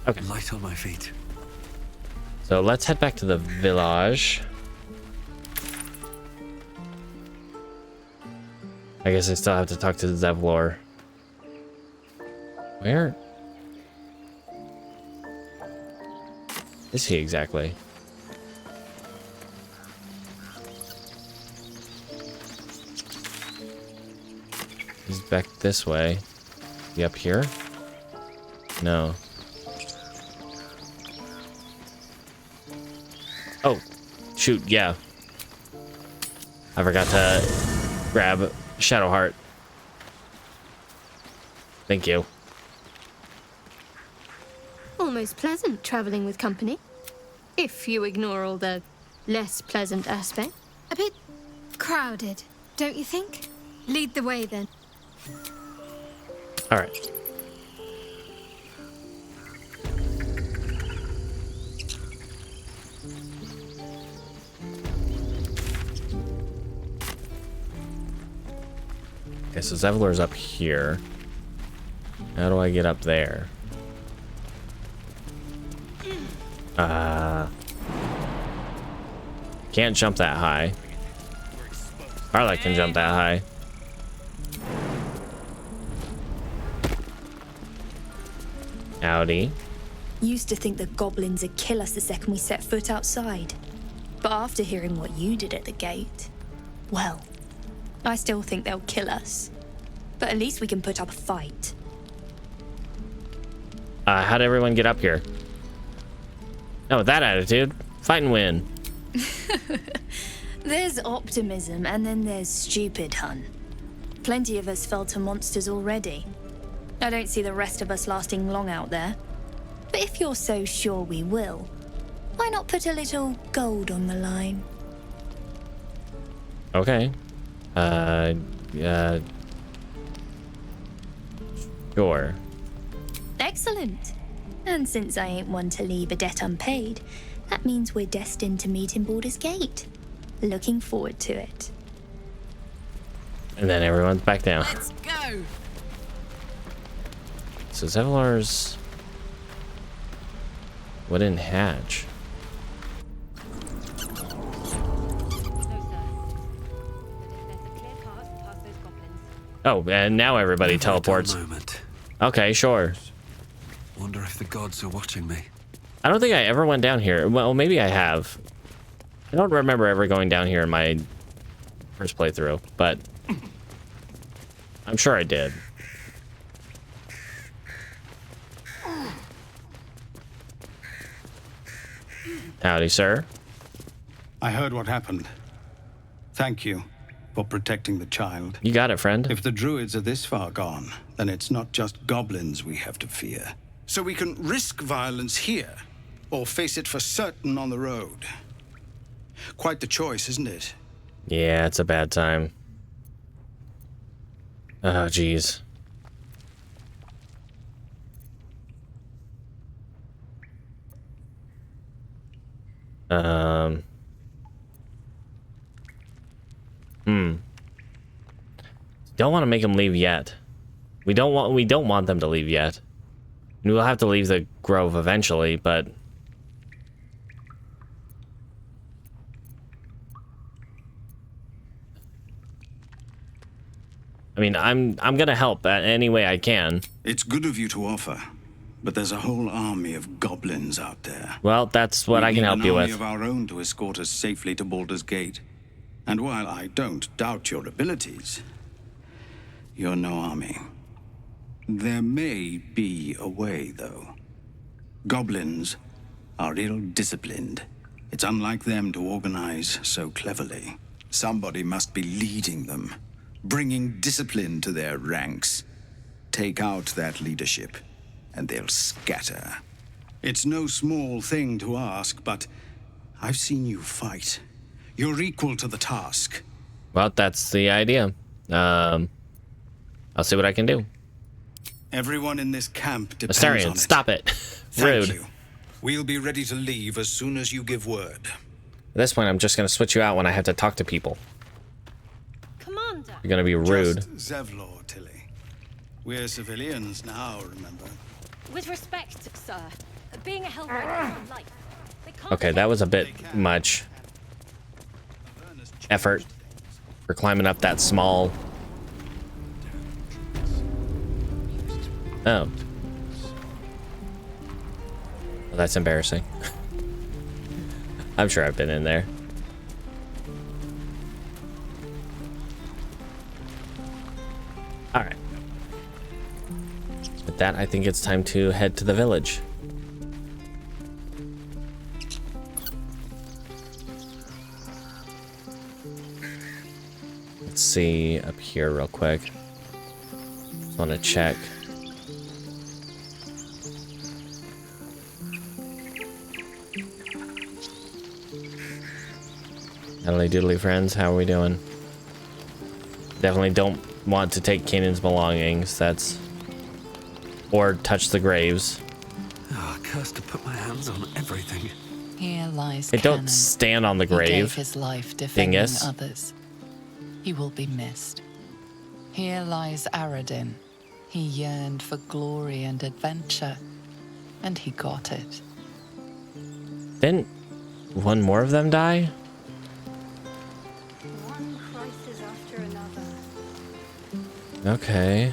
Okay. Light on my feet. So let's head back to the village. I guess I still have to talk to the Zevlor. Where is he exactly? He's back this way. He up here? No. Oh, shoot, yeah. I forgot to grab Shadowheart. Thank you. Almost pleasant traveling with company. If you ignore all the less pleasant aspects. A bit crowded, don't you think? Lead the way then. All right. Okay, so Zevlor's up here. How do I get up there? Can't jump that high. Arla can jump that high. Howdy. Used to think the goblins would kill us the second we set foot outside. But after hearing what you did at the gate, well, I still think they'll kill us. But at least we can put up a fight. How'd everyone get up here? No, with that attitude, fight and win. There's optimism, and then there's stupid, hun. Plenty of us fell to monsters already. I don't see the rest of us lasting long out there. But if you're so sure we will, why not put a little gold on the line? Okay. Sure. Excellent. And since I ain't one to leave a debt unpaid, that means we're destined to meet in Baldur's Gate. Looking forward to it. And then everyone's back down. Let's go. So Zevlar's wooden hatch. Oh, and now everybody teleports. Okay, sure. Wonder if the gods are watching me. I don't think I ever went down here. Well, maybe I have. I don't remember ever going down here in my first playthrough, but I'm sure I did. Howdy, sir. I heard what happened. Thank you for protecting the child. You got it, friend. If the druids are this far gone, then it's not just goblins we have to fear. So we can risk violence here, or face it for certain on the road. Quite the choice, isn't it? Yeah, it's a bad time. Oh, jeez. Don't want to make them leave yet. We don't want them to leave yet. We'll have to leave the grove eventually, but I mean, I'm gonna help any way I can. It's good of you to offer, but there's a whole army of goblins out there. Well, that's what I can help you We need with. an army of our own to escort us safely to Baldur's Gate. And while I don't doubt your abilities, you're no army. There may be a way, though. Goblins are ill-disciplined. It's unlike them to organize so cleverly. Somebody must be leading them, bringing discipline to their ranks. Take out that leadership, and they'll scatter. It's no small thing to ask, but I've seen you fight. You're equal to the task. Well, that's the idea. I'll see what I can do. Everyone in this camp depends Astarion, on it. stop it. Thank Rude. you. We'll be ready to leave as soon as you give word. At this point, I'm just gonna switch you out when I have to talk to people. Commander. You're gonna be rude. Just Zevlor, Tilly. We're civilians now, remember? With respect, sir, being a hellrider is a life. They can't Okay, that was a bit much effort for climbing up that small. Oh. Well, that's embarrassing. I'm sure I've been in there. All right. With that, I think it's time to head to the village. Let's see up here real quick. Just want to check. Howdy doodly friends, how are we doing? Definitely don't want to take Kanan's belongings, that's... Or touch the graves. Oh, cursed to put my hands on everything. Here lies Hey, don't Kanan. stand on the He gave grave. his life defending dingus. others. He will be missed. Here lies Aradin. He yearned for glory and adventure, and he got it. Didn't one more of them die? One crisis after another. Okay.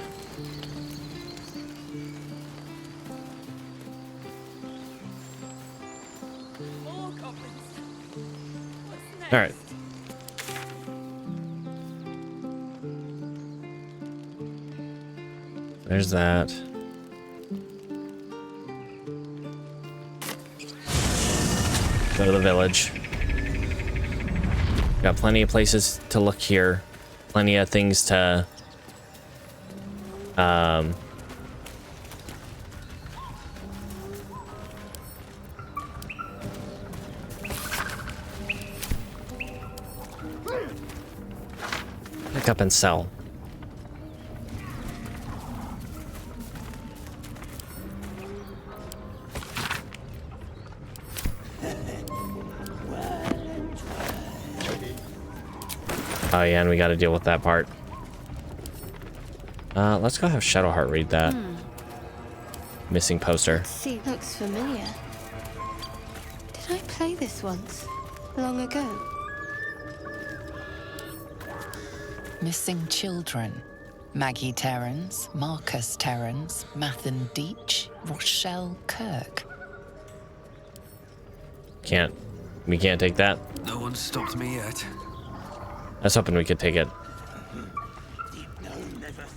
All right. There's that. Go to the village. Got plenty of places to look here. Plenty of things to pick up and sell. Oh yeah, and we got to deal with that part. Let's go have Shadowheart read that. Missing poster. See, looks familiar. Did I play this once? Long ago? Missing children. Maggie Terrans, Marcus Terrans, Mathan Deach, Rochelle Kirk. We can't take that. No one stopped me yet. I was hoping we could take it.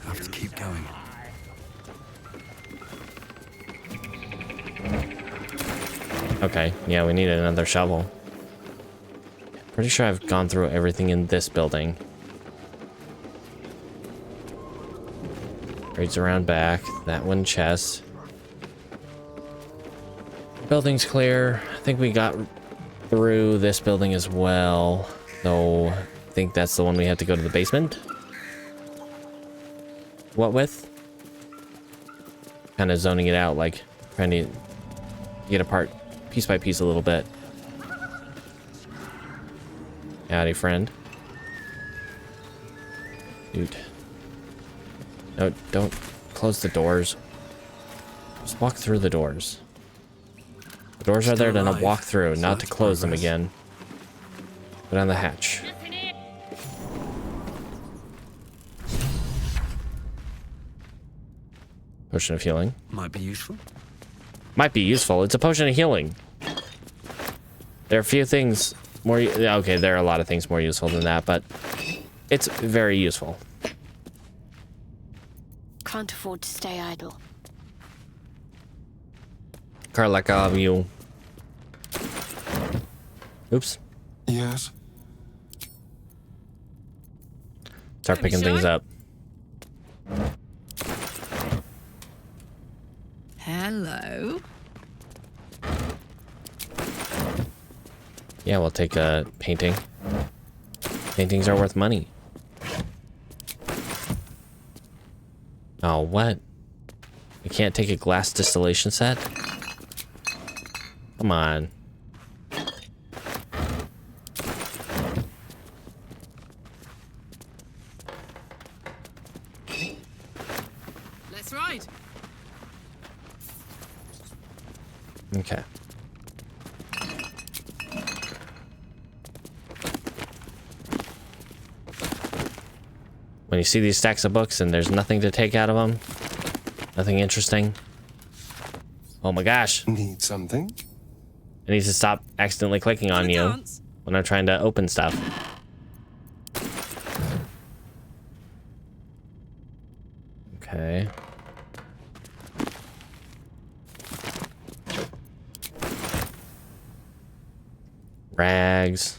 Have to keep going. Okay, yeah, we need another shovel. Pretty sure I've gone through everything in this building. Raids around back, that one chest. Building's clear. I think we got through this building as well. So I think that's the one we have to go to the basement. What with? Kind of zoning it out, like trying to get apart piece by piece a little bit. Howdy, friend. Dude. No, don't close the doors. Just walk through the doors. The doors are there to walk through, not to close them again. Put on the hatch. Potion of healing. Might be useful. Might be useful. It's a potion of healing. There are a few things more... Okay, there are a lot of things more useful than that, but it's very useful. Can't afford to stay idle. Karlaka mule. Oops. Yes. Start picking things up. Hello. Yeah, we'll take a painting. Paintings are worth money. Oh, what? I can't take a glass distillation set? Come on. Let's ride. Okay. When you see these stacks of books and there's nothing to take out of them, nothing interesting. Oh my gosh. Need something? I need to stop accidentally clicking on you when I'm trying to open stuff. Okay. Rags.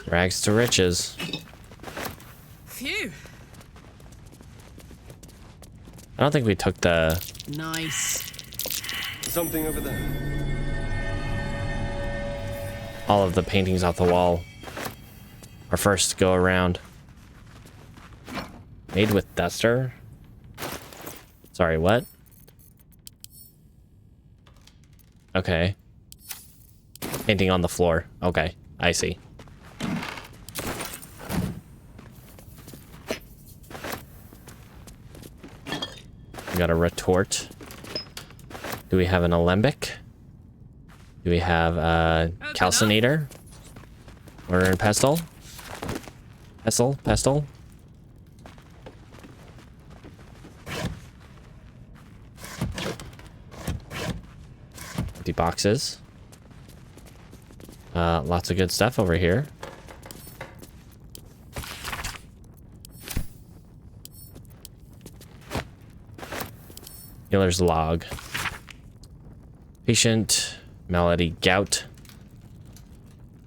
Rags to riches. Phew. I don't think we took the... Nice. Something over there. all of the paintings off the wall. Our first go around. Made with duster? Sorry, what? Okay. Painting on the floor. Okay, I see. We got a retort. Do we have an alembic? Do we have a calcinator? Mortar and pestle? Pestle? Empty boxes. Lots of good stuff over here. Healer's log. Patient, malady, gout.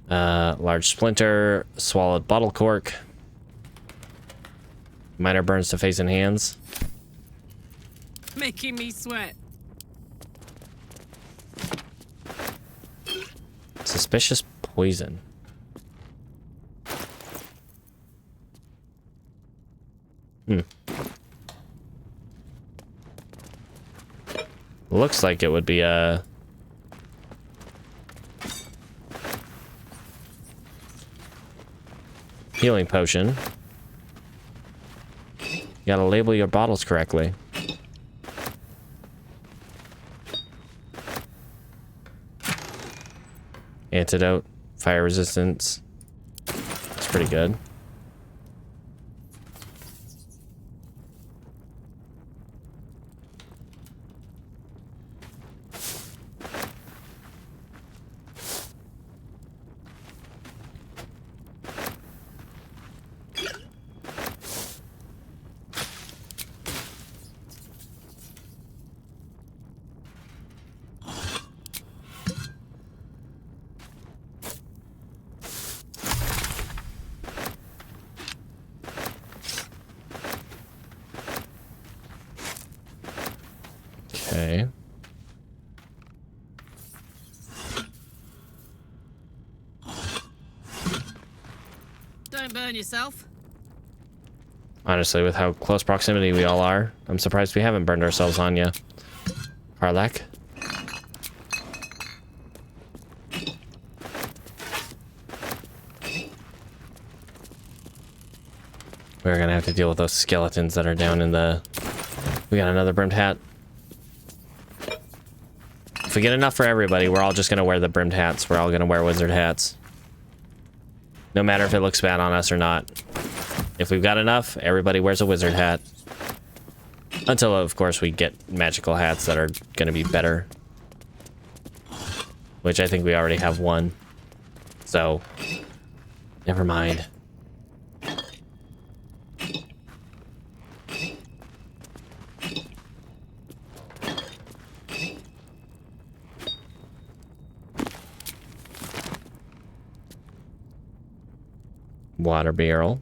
Large splinter, swallowed bottle cork. Minor burns to face and hands. Making me sweat. Suspicious poison. Looks like it would be a healing potion. You gotta label your bottles correctly. Antidote, fire resistance. That's pretty good. Okay. Don't burn yourself. Honestly, with how close proximity we all are, I'm surprised we haven't burned ourselves on you. Karlak? We're gonna have to deal with those skeletons that are down in the... We got another brimmed hat. If we get enough for everybody, we're all just gonna wear the brimmed hats. We're all gonna wear wizard hats. No matter if it looks bad on us or not. If we've got enough, everybody wears a wizard hat. Until, of course, we get magical hats that are gonna be better. Which I think we already have one. So, never mind. Water barrel.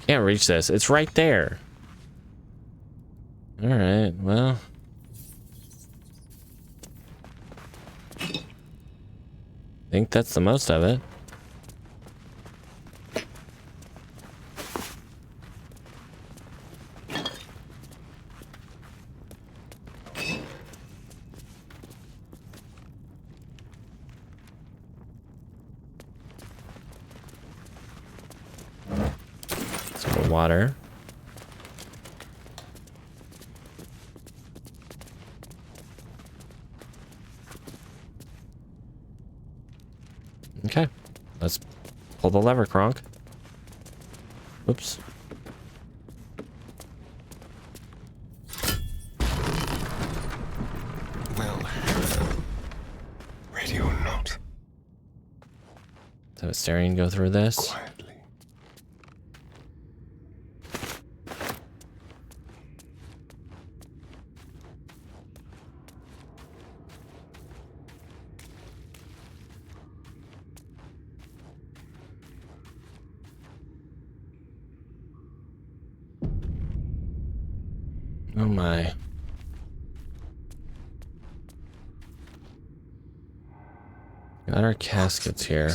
Can't reach this. It's right there. All right, well. I think that's the most of it. Water. Okay, let's pull the lever, Kronk. Oops. Well, ready or not. Let's have a Astarion go through this. Quietly. Oh my. Got our caskets here.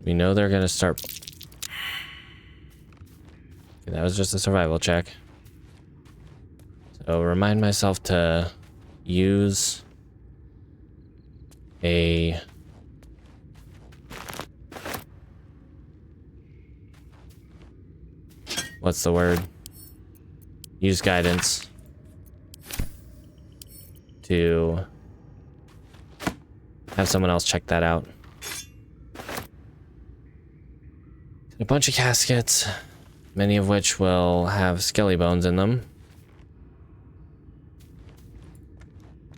We know they're gonna start. Okay, that was just a survival check. So remind myself to use a what's the word? Use guidance to have someone else check that out. A bunch of caskets, many of which will have skelly bones in them.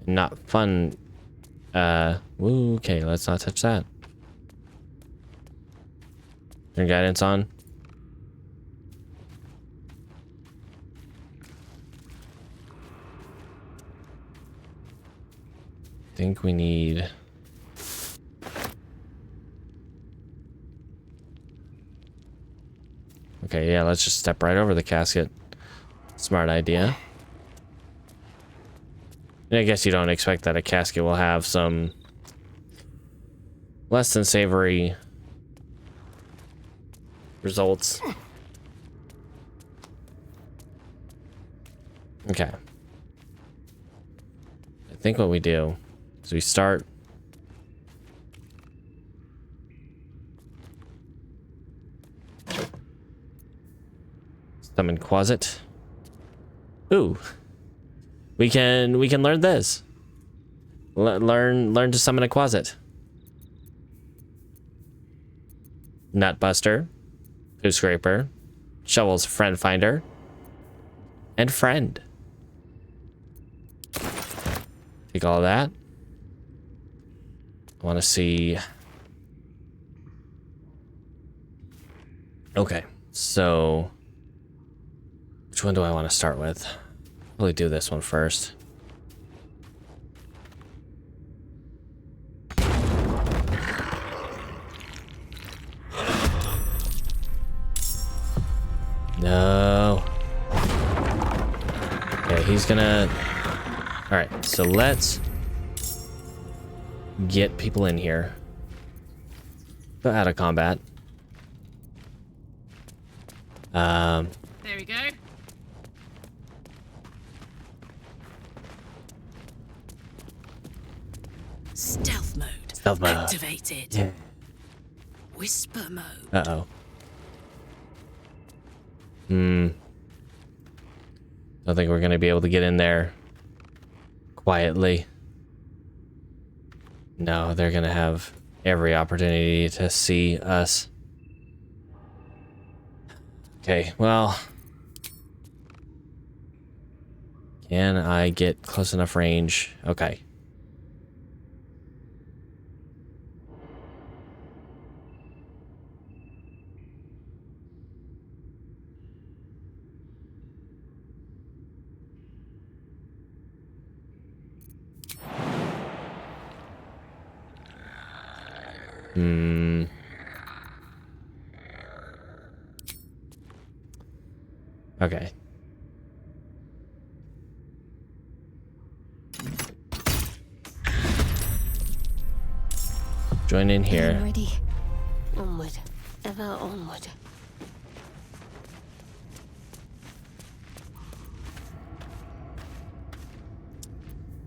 Not fun. Woo, okay, let's not touch that. Turn guidance on. Think we need okay, yeah, let's just step right over the casket. Smart idea. And I guess you don't expect that a casket will have some less than savory results. Okay. I think what we do is we start. Summon Quasit. Ooh. We can learn this. Learn to summon a Quasit. Nutbuster, Poo Scraper, Shovel's Friend Finder, and Friend. Take all of that. I want to see. Okay, so which one do I want to start with? Probably do this one first. No. Okay, he's gonna... Alright, so let's get people in here. Go out of combat. There we go. Stealth mode. Stealth mode. Activated. Yeah. Whisper mode. Uh-oh. Don't think we're gonna be able to get in there quietly. No, they're gonna have every opportunity to see us. Okay, well, can I get close enough range? Okay. Okay. Join in here. I'm ready. Onward. Ever onward.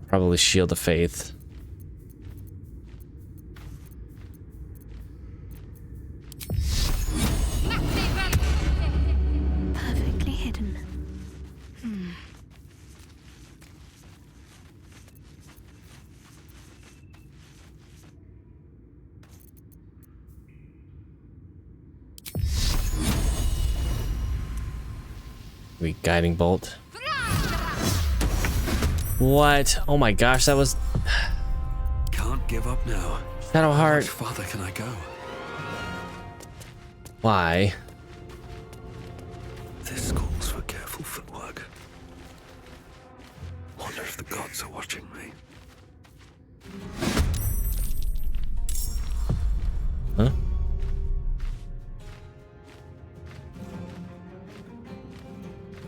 Probably Shield of Faith. Perfectly hidden. We guiding bolt. What? Oh my gosh, that was Can't give up now. Shadowheart. How much farther can I go? Why? This calls for careful footwork. Wonder if the gods are watching me. Huh?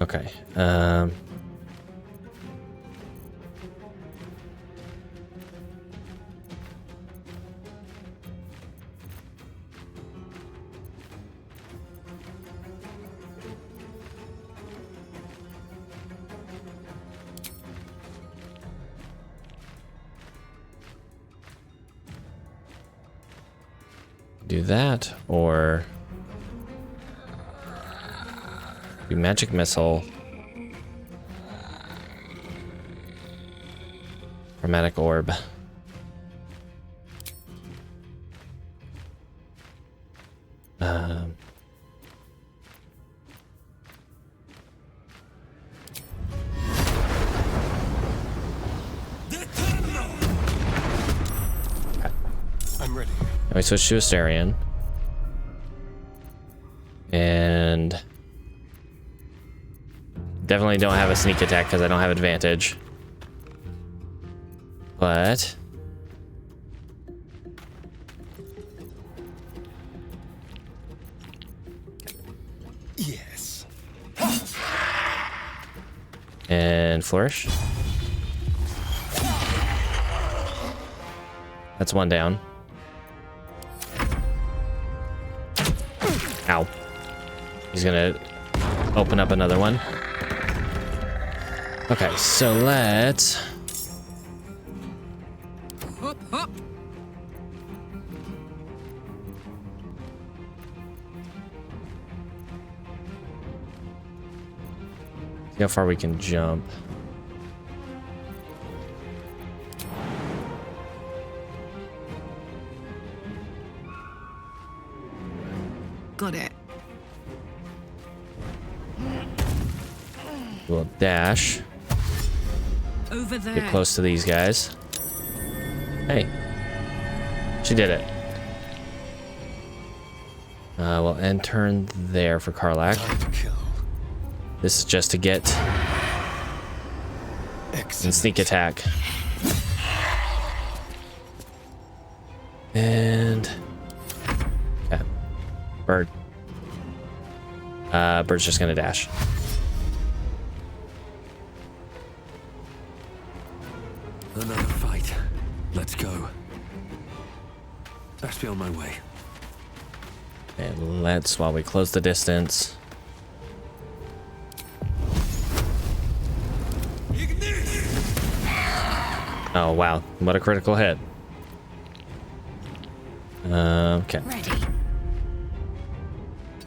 Okay. Do that, or do magic missile, chromatic orb. I'm ready. We switch to Astarion. And definitely don't have a sneak attack because I don't have advantage. But Yes. and flourish. That's one down. Ow. He's gonna open up another one. Okay, so let's... Hop, hop. See how far we can jump. Got it. We'll dash. Over there. Get close to these guys. Hey. She did it. We'll end turn there for Karlach. This is just to get and sneak attack. And okay. Bird. Bird's just gonna dash. Another fight. Let's go. Best be on my way. And let's, while we close the distance. Oh wow, what a critical hit. Okay. Ready.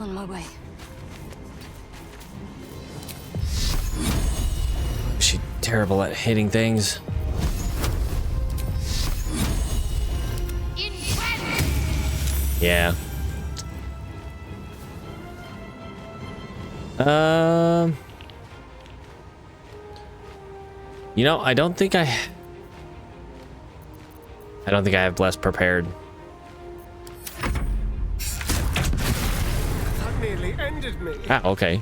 On my way. She's terrible at hitting things. Yeah. You know, I don't think I have Blessed prepared. That nearly ended me. Ah, okay.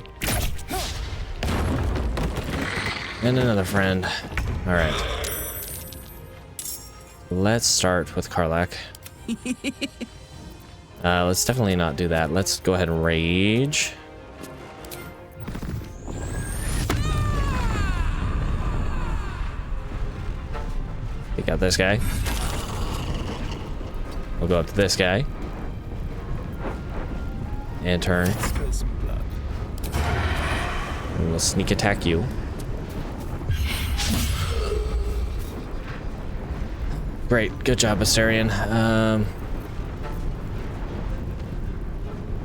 And another friend. All right. Let's start with Karlach. Let's definitely not do that. Let's go ahead and rage. Take out this guy. We'll go up to this guy. And turn. And we'll sneak attack you. Great. Good job, Astarion.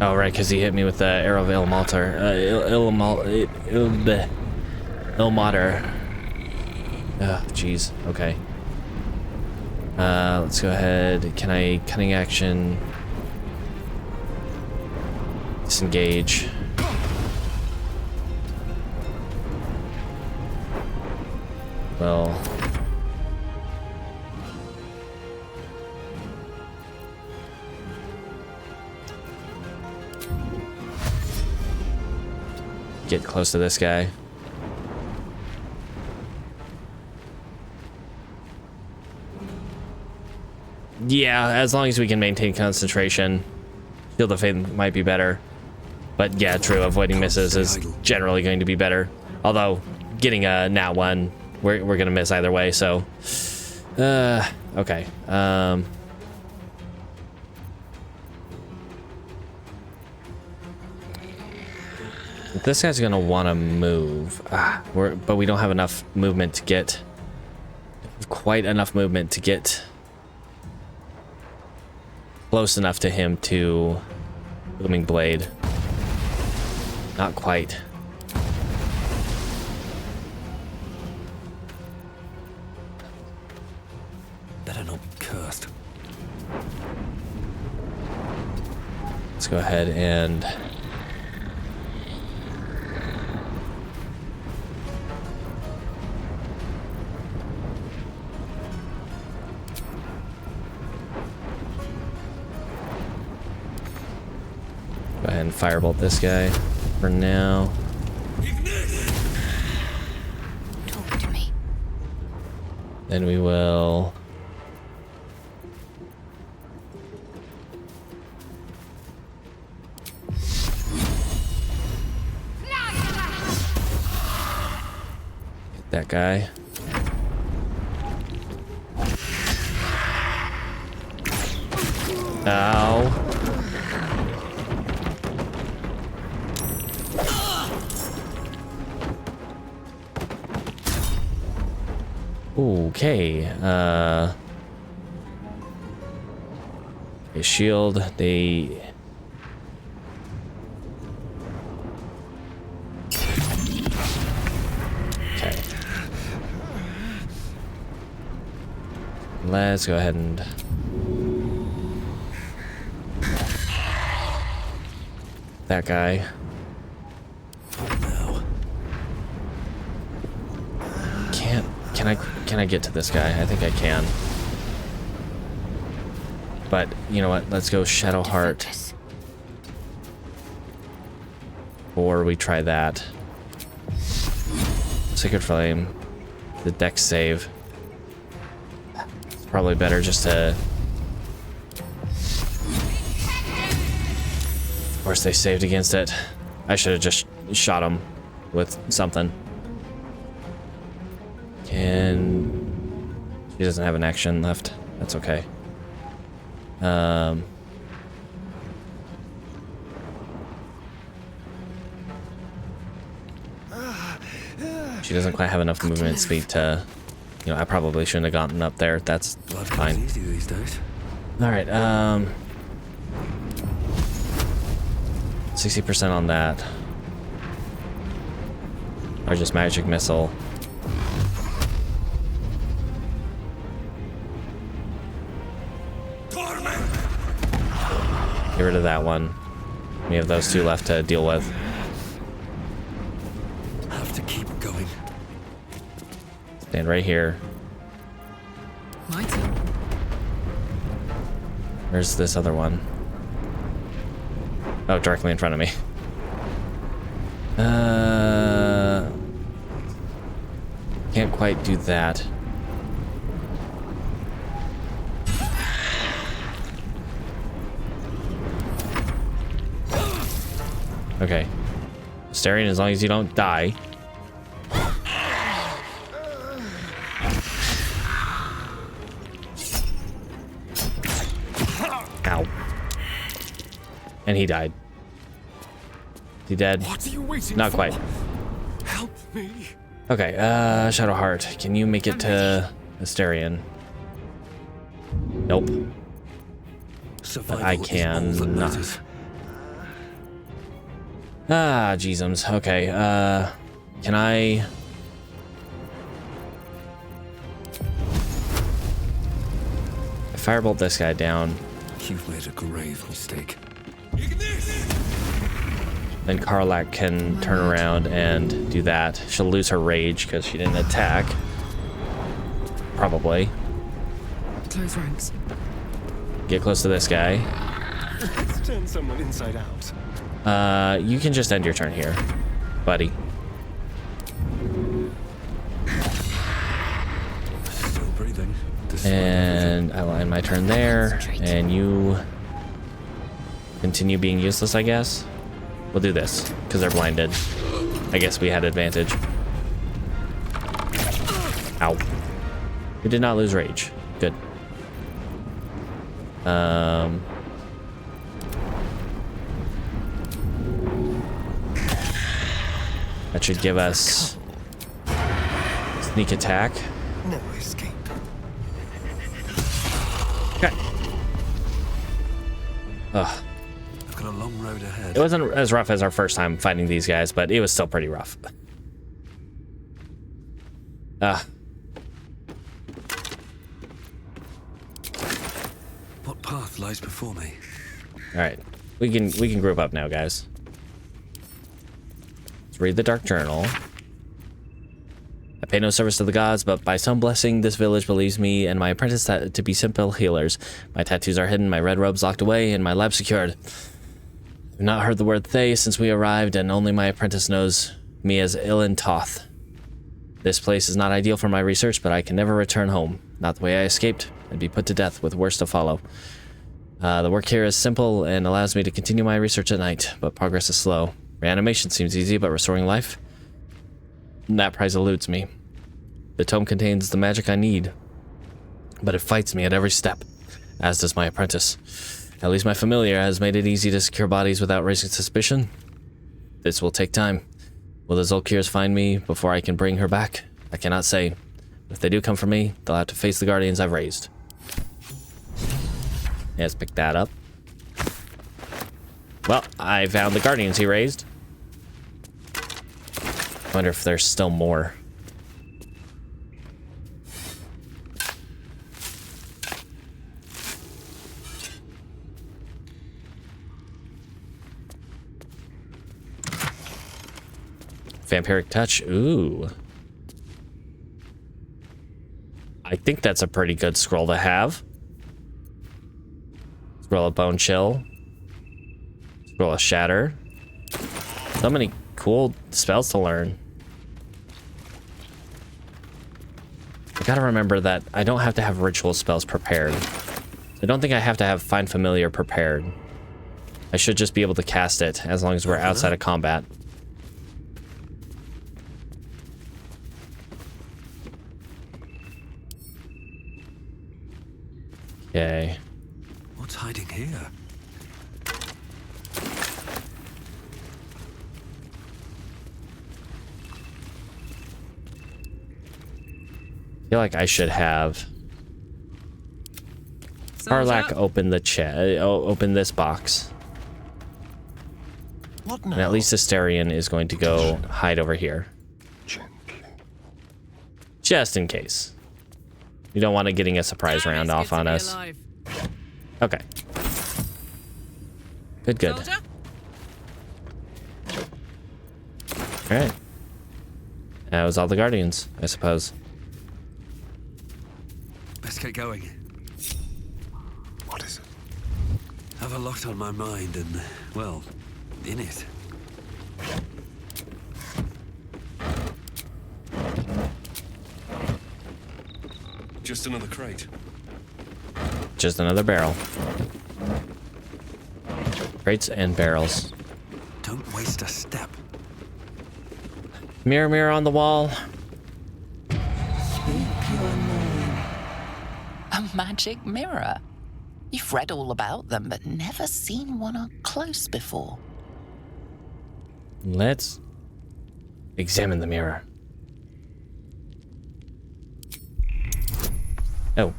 Oh, right, because he hit me with the Arrow of Ilmater. Ilmater. Oh, jeez. Okay. Let's go ahead. Can I cunning action? Disengage. Well. Get close to this guy. Yeah, as long as we can maintain concentration. Shield of Faith might be better. But yeah, true, avoiding misses is generally going to be better. Although, getting a nat 1, we're gonna miss either way, so... okay. This guy's gonna want to move. But we don't have enough movement to get... Quite enough movement to get... Close enough to him to... Booming Blade. Not quite. Better not be cursed. Let's go ahead and... Go ahead and firebolt this guy for now. Talk to me. Then we will... Hit that guy. Ow. Okay. A shield. They. Okay. Let's go ahead and. That guy. Can I get to this guy? I think I can. But you know what? Let's go Shadow Heart. Or we try that. Sacred Flame. The Dex save. It's probably better just to. Of course they saved against it. I should have just shot him with something. And she doesn't have an action left. That's okay. She doesn't quite have enough movement speed to, you know, I probably shouldn't have gotten up there. That's fine. All right. 60% on that. Or just magic missile. Get rid of that one. We have those two left to deal with. Have to keep going. Stand right here. My turn. Where's this other one? Oh, directly in front of me. Can't quite do that. Okay. Staring as long as you don't die. Ow. And he died. Is he dead? What are you waiting Not for? quite. Help me. Okay, Shadow Heart, can you make it to Asterion? Nope. But I can not. Ah, jeezums. Okay, can I... Firebolt this guy down. You've made a grave mistake. Then Karlak can turn around and do that. She'll lose her rage because she didn't attack. Probably. Close ranks. Get close to this guy. Let's turn someone inside out. You can just end your turn here, buddy. Still breathing. And I will end my turn there, and you continue being useless, I guess. We'll do this, because they're blinded. I guess we had advantage. Ow. We did not lose rage. Good. That should give us sneak attack. No escape. Okay. Ugh. I've got a long road ahead. It wasn't as rough as our first time fighting these guys, but it was still pretty rough. What path lies before me? All right, we can group up now, guys. Let's read the Dark Journal. I pay no service to the gods, but by some blessing, this village believes me and my apprentice to be simple healers. My tattoos are hidden, my red robes locked away, and my lab secured. I've not heard the word Thay since we arrived, and only my apprentice knows me as Ilan Toth. This place is not ideal for my research, but I can never return home. Not the way I escaped. I'd be put to death with worse to follow. The work here is simple and allows me to continue my research at night, but progress is slow. Reanimation seems easy, but restoring life? That prize eludes me. The tome contains the magic I need, but it fights me at every step, as does my apprentice. At least my familiar has made it easy to secure bodies without raising suspicion. This will take time. Will the Zolkirs find me before I can bring her back? I cannot say. If they do come for me, they'll have to face the guardians I've raised. Yeah, let's pick that up. Well, I found the guardians he raised. I wonder if there's still more. Vampiric touch. Ooh. I think that's a pretty good scroll to have. Scroll of bone chill. Scroll of shatter. So many cool spells to learn. I gotta remember that I don't have to have ritual spells prepared. I don't think I have to have Find Familiar prepared. I should just be able to cast it as long as we're outside of combat. Okay. What's hiding here? I feel like I should have Harlack open the open this box. What And now? at least Asterion is going to go hide over here. Just in case. We don't want it getting a surprise round off on us. Okay. Good. Alright. That was all the guardians, I suppose. Let's get going. What is it? Have a lot on my mind and, well, in it. Just another crate. Just another barrel. Crates and barrels. Don't waste a step. Mirror, mirror on the wall. A magic mirror. You've read all about them, but never seen one up close before. Let's examine the mirror. Oh.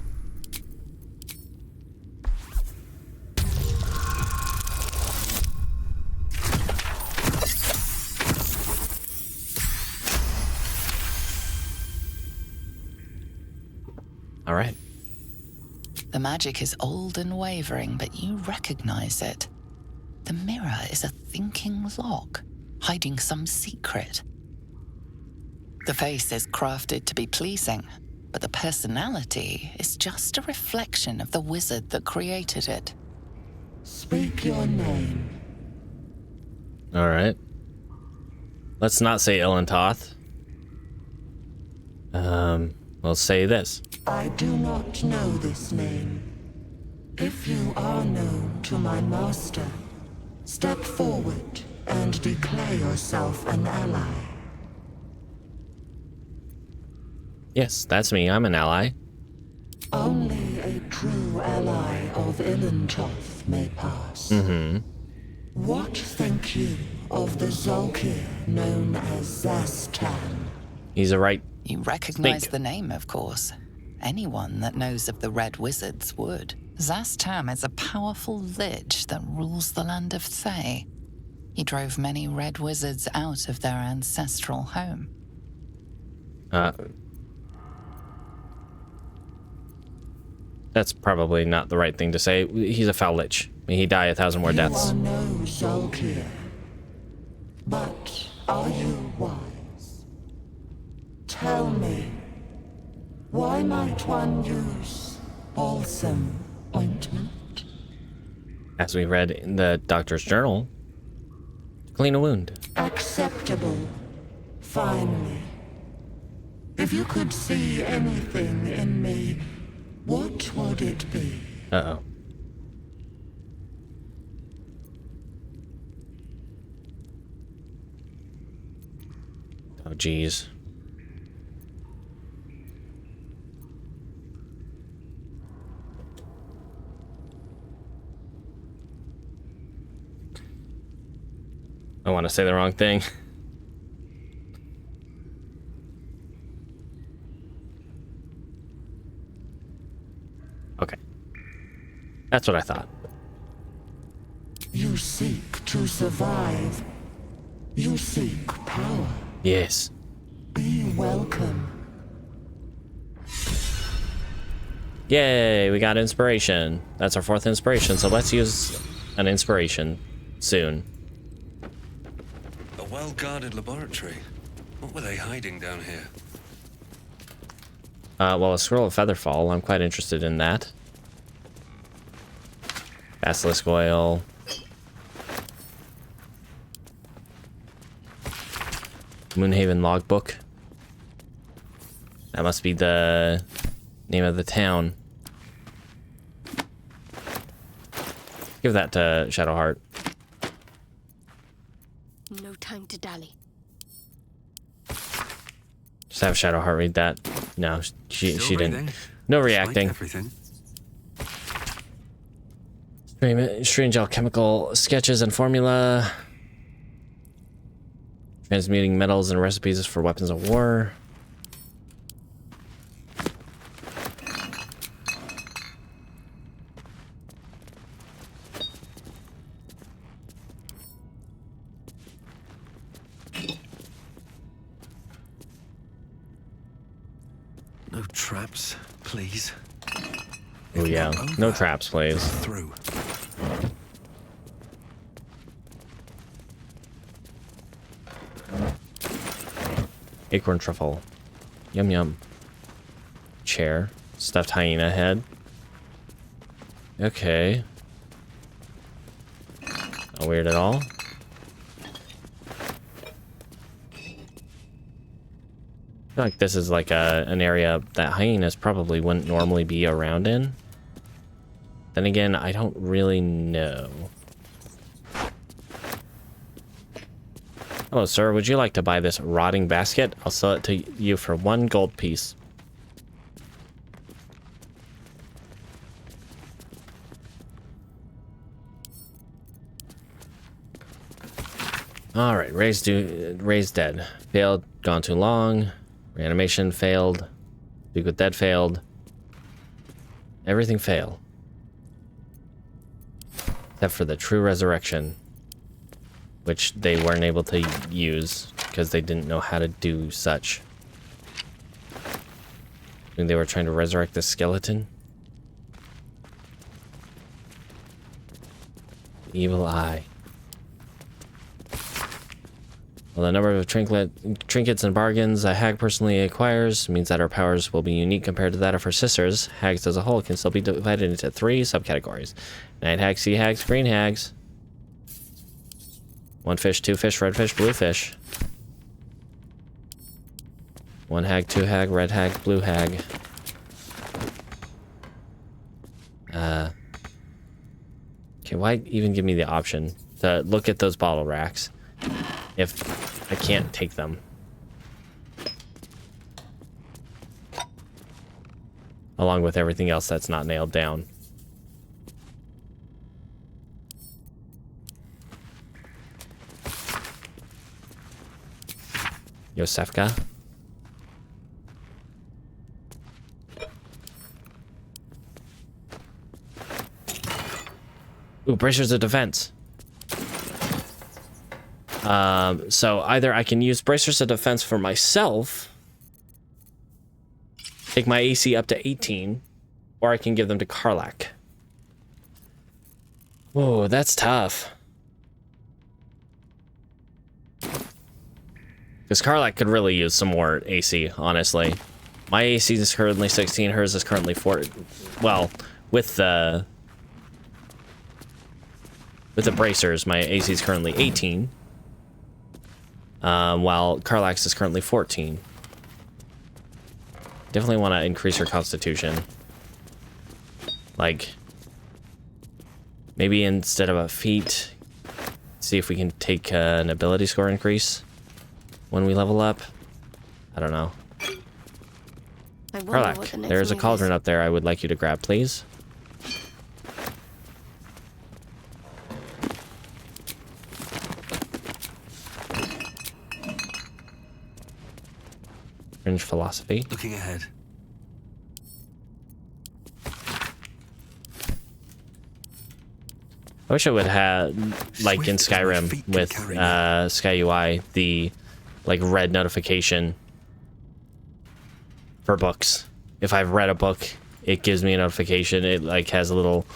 All right. The magic is old and wavering, but you recognize it. The mirror is a thinking lock, hiding some secret. The face is crafted to be pleasing, but the personality is just a reflection of the wizard that created it. Speak your name. All right. Let's not say Ilantoth. We'll say this. I do not know this name. If you are known to my master, step forward and declare yourself an ally. Yes, that's me. I'm an ally. Only a true ally of Ilantoth may pass. Mm-hmm. What think you of the Zolkir known as Zastan? He's a right. You recognize Think. the name, of course. Anyone that knows of the Red Wizards would. Zastam is a powerful lich that rules the land of Thay. He drove many Red Wizards out of their ancestral home. That's probably not the right thing to say. He's a foul lich. May he die 1,000 more deaths. You are no Zolkir, but are you wise? Tell me, why might one use balsam ointment? As we read in the doctor's journal, to clean a wound. Acceptable. Finally. If you could see anything in me, what would it be? Uh-oh. Oh, geez. I want to say the wrong thing. That's what I thought. You seek to survive. You seek power. Yes. Be welcome. Yay, we got inspiration. That's our 4th inspiration, so let's use an inspiration soon. A well-guarded laboratory. What were they hiding down here? Well, a scroll of Featherfall. I'm quite interested in that. Basilisk oil. Moonhaven logbook. That must be the name of the town. Give that to Shadowheart. No time to dally. Just have Shadowheart read that. No, she didn't. breathing. No Like reacting. everything. Strange alchemical sketches and formula. Transmuting metals and recipes for weapons of war. No traps, please. Oh yeah, no traps, please. Through. Acorn truffle. Yum yum. Chair. Stuffed hyena head. Okay. Not weird at all. I feel like this is like an area that hyenas probably wouldn't normally be around in. Then again, I don't really know. Hello, sir. Would you like to buy this rotting basket? I'll sell it to you for 1 gold piece. Alright, raised dead. Failed, gone too long. Reanimation failed. Speak with dead failed. Everything failed. Except for the true resurrection. Which they weren't able to use because they didn't know how to do such. I think they were trying to resurrect the skeleton. Evil eye. Well, the number of trinkets and bargains a hag personally acquires means that her powers will be unique compared to that of her sisters. Hags as a whole can still be divided into 3 subcategories. Night hags, sea hags, green hags. 1 fish, 2 fish, red fish, blue fish. 1 hag, 2 hag, red hag, blue hag. Okay, why even give me the option to look at those bottle racks if I can't take them? Along with everything else that's not nailed down. Yosefka. Ooh, bracers of defense. So either I can use bracers of defense for myself, take my AC up to 18, or I can give them to Karlach. Whoa, that's tough. Because Karlach could really use some more AC, honestly. My AC is currently 16, hers is currently 4. Well, with the bracers, my AC is currently 18. While Karlach's is currently 14. Definitely want to increase her constitution. Like, maybe instead of a feat, see if we can take an ability score increase when we level up. I don't know. Karlach, there's a cauldron up there I would like you to grab, please. Fringe philosophy. Looking ahead. I wish I would have, like in Skyrim with Sky UI, the like red notification for books. If I've read a book, it gives me a notification. It like has a little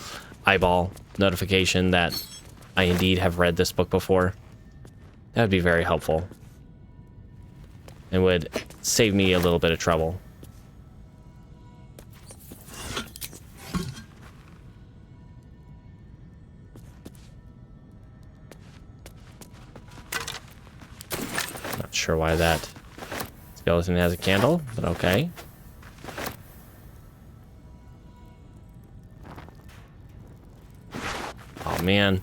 eyeball notification that I indeed have read this book before. That would be very helpful. And would save me a little bit of trouble. Not sure why that skeleton has a candle, but okay. Oh man.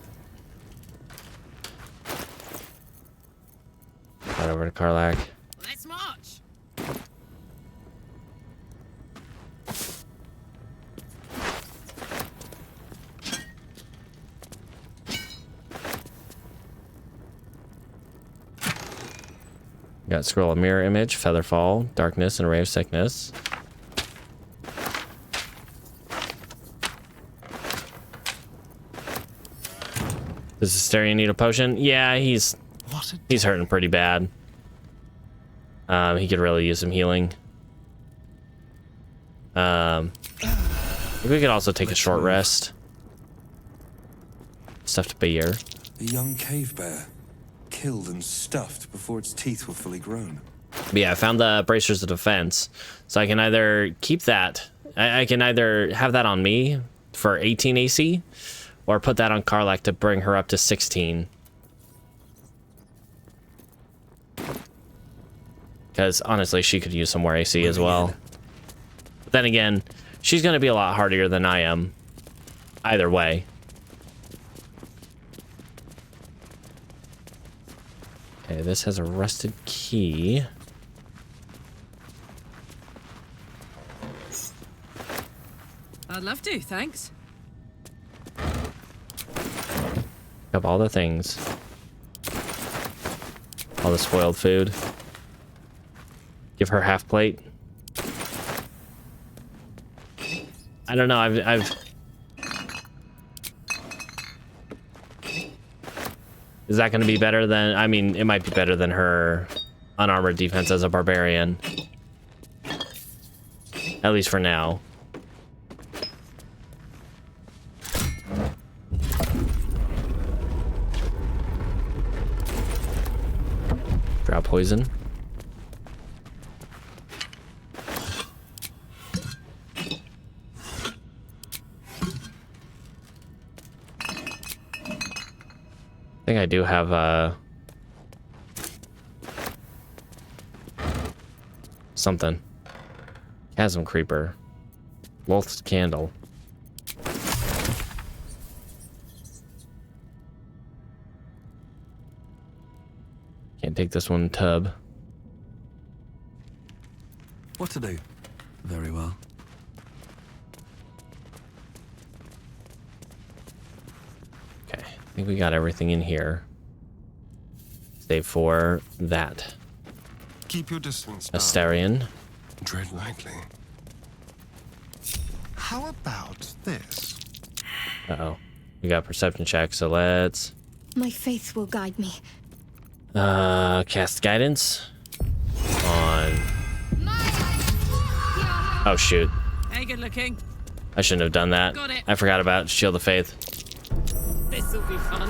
Right over to Karlak. Let's march. Got scroll of mirror image, featherfall, darkness, and ray of sickness. Does Asterion need a potion? Yeah, he's hurting pretty bad. He could really use some healing. We could also take a short rest. Stuff to bear. A young cave bear, killed and stuffed before its teeth were fully grown. But yeah, I found the bracers of defense, so I can either keep that. I can either have that on me for 18 AC, or put that on Karlak to bring her up to 16. Because honestly, she could use some more AC as well. But then again, she's going to be a lot hardier than I am. Either way. Okay, this has a rusted key. I'd love to, thanks. Have all the things. All the spoiled food. Give her half plate. I don't know, I've Is that going to be better than... I mean, it might be better than her unarmored defense as a barbarian. At least for now. Drop poison. I think I do have something. Chasm Creeper. Wolf's Candle. Can't take this one tub. What to do? Very well. Okay, I think we got everything in here. Save for that. Keep your distance. Asterion. Tread lightly. How about this? Uh-oh. We got perception check, so let's... My faith will guide me. Cast guidance on... Oh, shoot. Hey, good looking. I shouldn't have done that. Got it. I forgot about Shield of Faith. This'll be fun.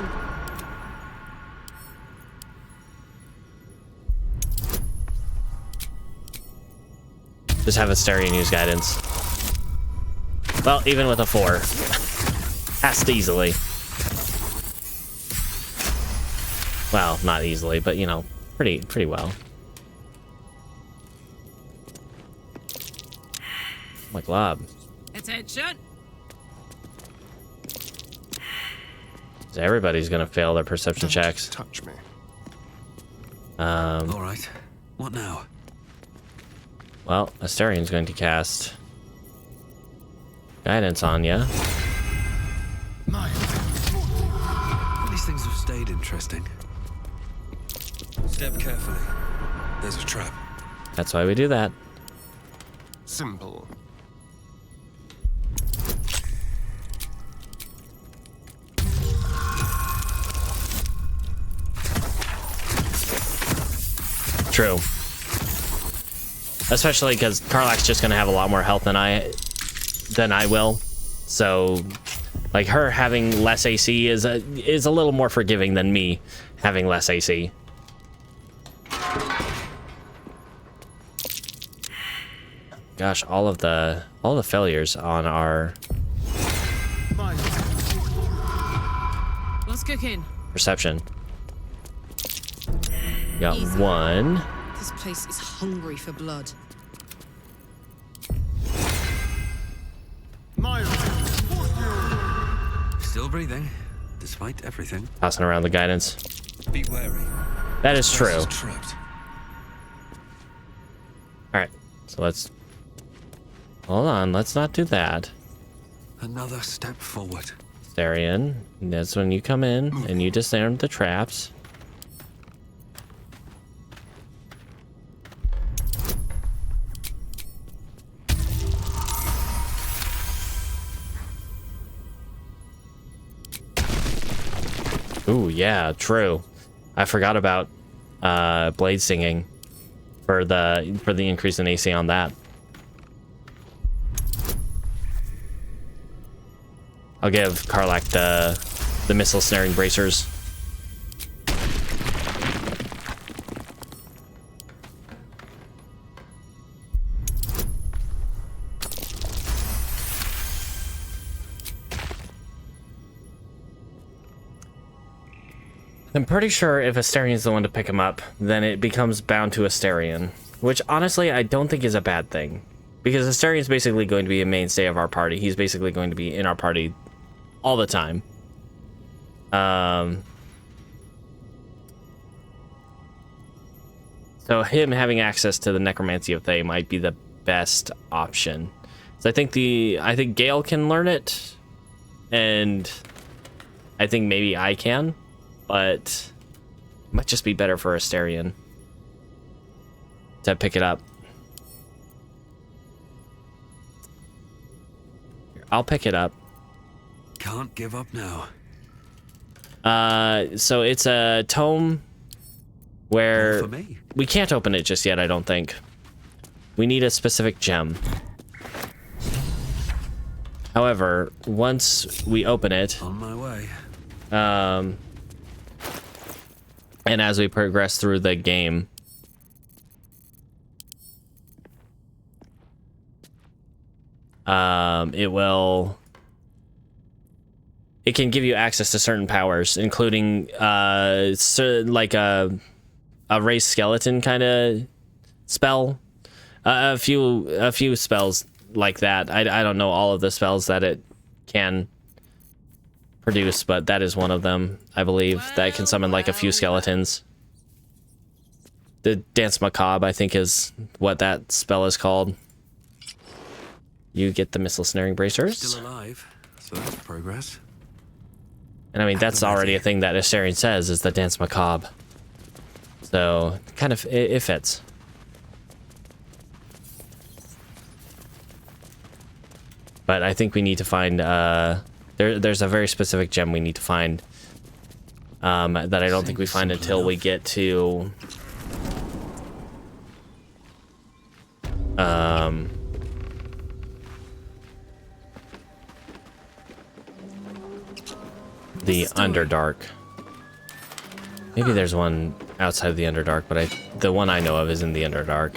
Just have Asterion use guidance. Well, even with a 4. Passed easily. Well, not easily, but you know, pretty well. My glob. Attention. So everybody's gonna fail their perception checks. Touch me. All right. What now? Well, Asterion's going to cast guidance on ya. These things have stayed interesting. Step carefully. There's a trap. That's why we do that. Simple. True. Especially because Karlach's just gonna have a lot more health than I will. So, like, her having less AC is a little more forgiving than me having less AC. Gosh, all the failures on our What's cooking? perception. Got Easy. one. This place is hungry for blood. Still breathing, despite everything. Tossing around the guidance. Be wary. That is true. This is trapped. Alright, so let's... Hold on, let's not do that. Another step forward. Astarion, that's when you come in and you disarm the traps. Ooh, yeah, true. I forgot about blade singing for the increase in AC on that. I'll give Karlach the missile snaring bracers. I'm pretty sure if Astarion's the one to pick him up, then it becomes bound to Astarion, which honestly I don't think is a bad thing, because Astarion's basically going to be a mainstay of our party. He's basically going to be in our party all the time. So him having access to the necromancy of Thay might be the best option. So I think Gale can learn it, and I think maybe I can, but it might just be better for Astarion to pick it up. I'll pick it up. Can't give up now. So it's a tome where For me. we can't open it just yet, I don't think. We need a specific gem. However, once we open it, On my way. and as we progress through the game, it can give you access to certain powers, including like a raised skeleton kind of spell. A few spells like that. I don't know all of the spells that it can produce, but that is one of them, I believe, that can summon like a few skeletons. The Dance Macabre, I think, is what that spell is called. You get the missile snaring bracers. Still alive, so that's progress. And I mean, that's already a thing that Astarion says, is the Dance Macabre. So, kind of, it fits. But I think we need to find, there's a very specific gem we need to find, that I don't think we find until we get to, the Underdark. Maybe there's one outside of the Underdark, but the one I know of is in the Underdark.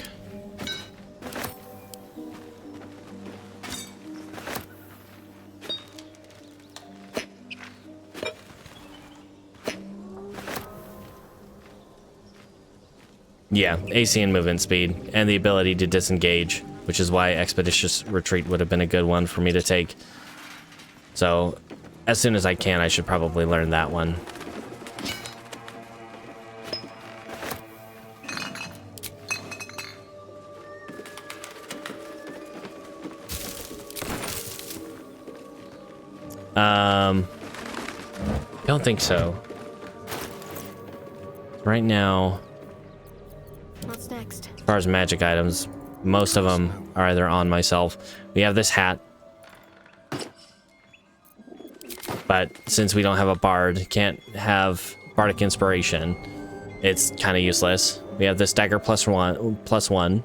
Yeah, AC and movement speed, and the ability to disengage, which is why Expeditious Retreat would have been a good one for me to take. So, as soon as I can, I should probably learn that one. Don't think so. Right now, What's next? as far as magic items, most of them are either on myself. We have this hat, but since we don't have a bard, can't have bardic inspiration, it's kind of useless. We have this dagger +1.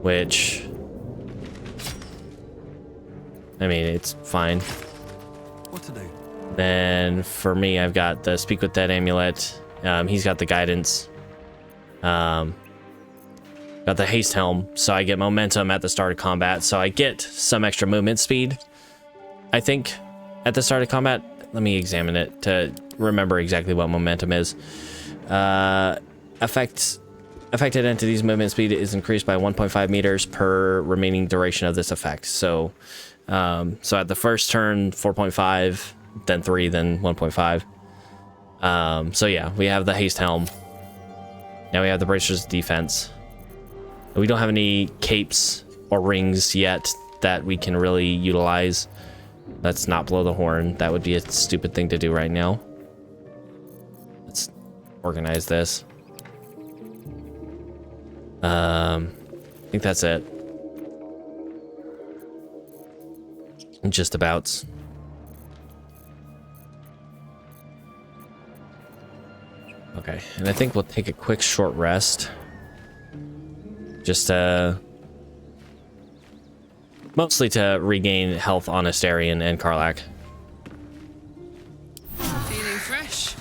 Which, I mean, it's fine. What to do? Then for me, I've got the Speak with Dead amulet. He's got the guidance. Got the haste helm, so I get momentum at the start of combat. So I get some extra movement speed, I think, at the start of combat. Let me examine it to remember exactly what momentum is. Affected entities' movement speed is increased by 1.5 meters per remaining duration of this effect. So, so at the first turn, 4.5, then 3, then 1.5. So yeah, we have the haste helm. Now we have the bracers defense. We don't have any capes or rings yet that we can really utilize. Let's not blow the horn. That would be a stupid thing to do right now. Let's organize this. I think that's it. Just about. Okay, and I think we'll take a quick short rest. Just mostly to regain health on Astarion and Karlach. Feeling fresh?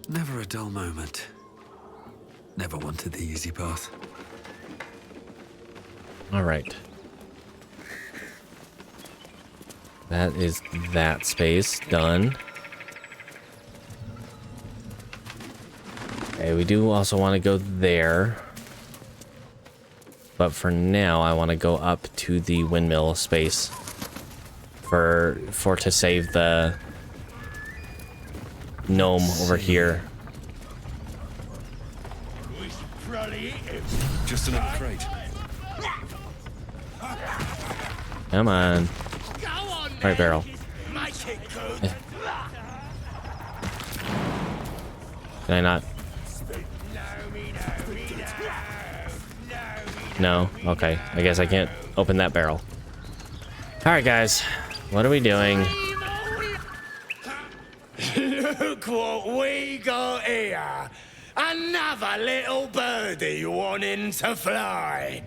Never a dull moment. Never wanted the easy path. All right. That is that space done. Okay, we do also want to go there. But for now, I want to go up to the windmill space for to save the gnome over here. Just another crate. Come on. Right barrel. Yeah. Can I not? No? Okay. I guess I can't open that barrel. Alright, guys. What are we doing? Look what we got here. Another little birdie wanting to fly.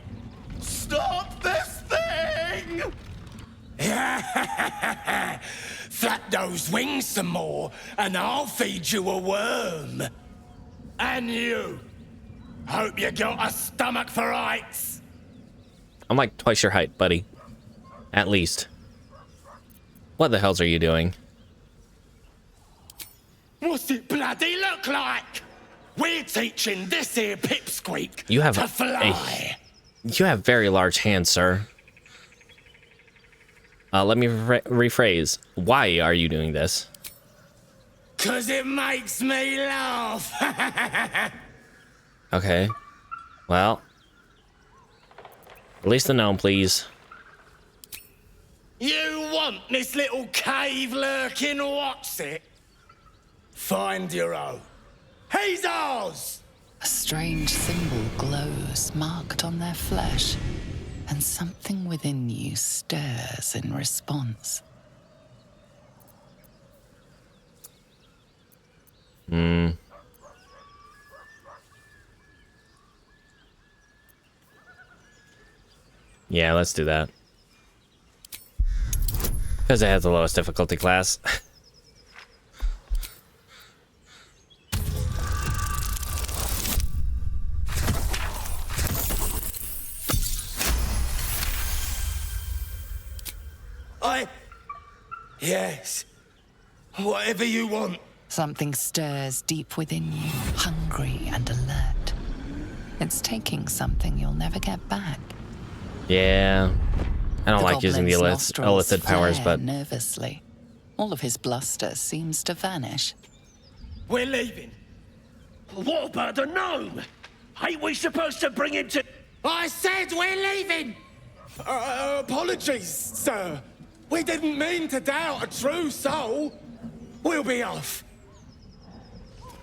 Stop this thing! Flap those wings some more, and I'll feed you a worm. And you. Hope you got a stomach for heights. I'm like twice your height, buddy. At least. What the hells are you doing? What's it bloody look like? We're teaching this here pipsqueak You have to fly. You have very large hands, sir. Let me rephrase. Why are you doing this? 'Cause it makes me laugh. Okay. Well. Release the gnome, please. You want this little cave lurking what's it? Find your own. He's ours! A strange symbol glows, marked on their flesh, and something within you stirs in response. Yeah, let's do that. Because it has the lowest difficulty class. Yes. Whatever you want. Something stirs deep within you, hungry and alert. It's taking something you'll never get back. Yeah. I don't like using the illicit powers, but... nervously. All of his bluster seems to vanish. We're leaving. What about the gnome? Ain't we supposed to bring him to... I said we're leaving! Apologies, sir. We didn't mean to doubt a true soul. We'll be off.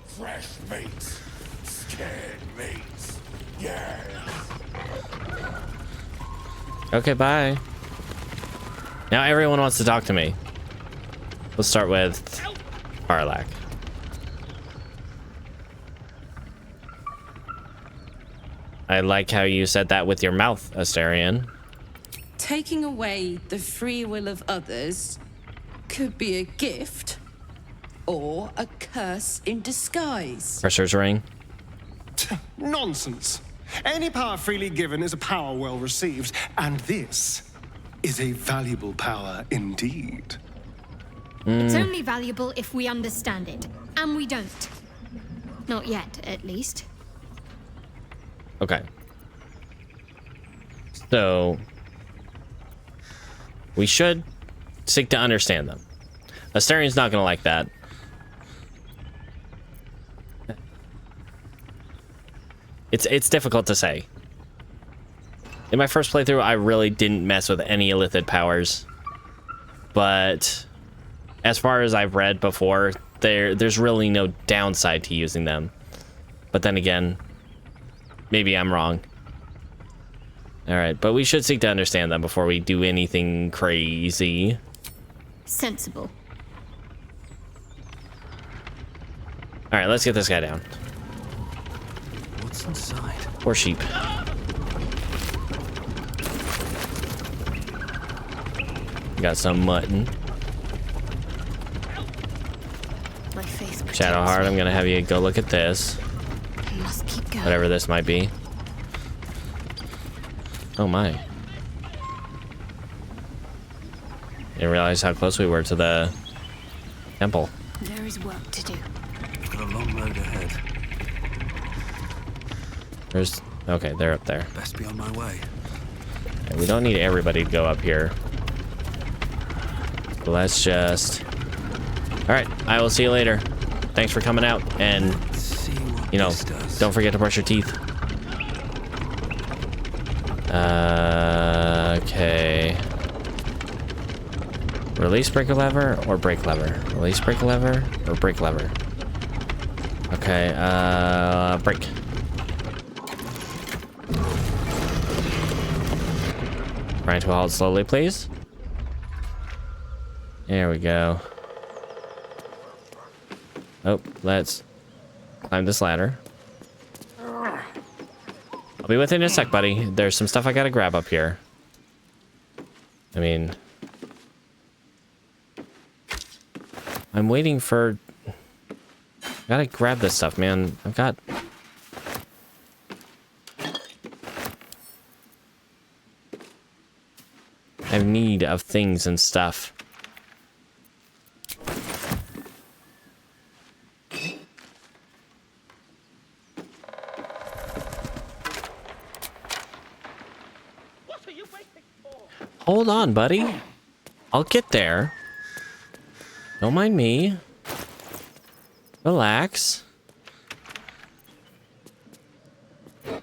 Fresh meats. Scared meats. Yes. Okay, bye. Now everyone wants to talk to me. Let's start with Karlak. I like how you said that with your mouth, Astarion. Taking away the free will of others could be a gift or a curse in disguise. Pressure's ring. Nonsense. Any power freely given is a power well received, and this is a valuable power indeed. It's only valuable if we understand it, and we don't. Not yet, at least. Okay. So we should seek to understand them. Astarion's not gonna like that. It's difficult to say. In my first playthrough, I really didn't mess with any illithid powers. But as far as I've read before, there's really no downside to using them. But then again, maybe I'm wrong. Alright, but we should seek to understand them before we do anything crazy. Sensible. Alright, let's get this guy down. What's inside? Poor sheep. Got some mutton. My faith protects Shadowheart, me. I'm gonna have you go look at this. Must keep going. Whatever this might be. Oh my. Didn't realize how close we were to the temple. There is work to do. We've got a long road ahead. There's... Okay, they're up there. Best be on my way. Okay, we don't need everybody to go up here. So let's just... Alright, I will see you later. Thanks for coming out, and, you know, don't forget to brush your teeth. Okay. Release break lever or break lever? Release break lever or break lever? Okay, break. Grind to a halt slowly, please. There we go. Oh, let's climb this ladder. I'll be with you in a sec, buddy. There's some stuff I gotta grab up here. I mean... I'm waiting for... Gotta grab this stuff, man. I've got... I have need of things and stuff. Hold on, buddy. I'll get there. Don't mind me. Relax. Am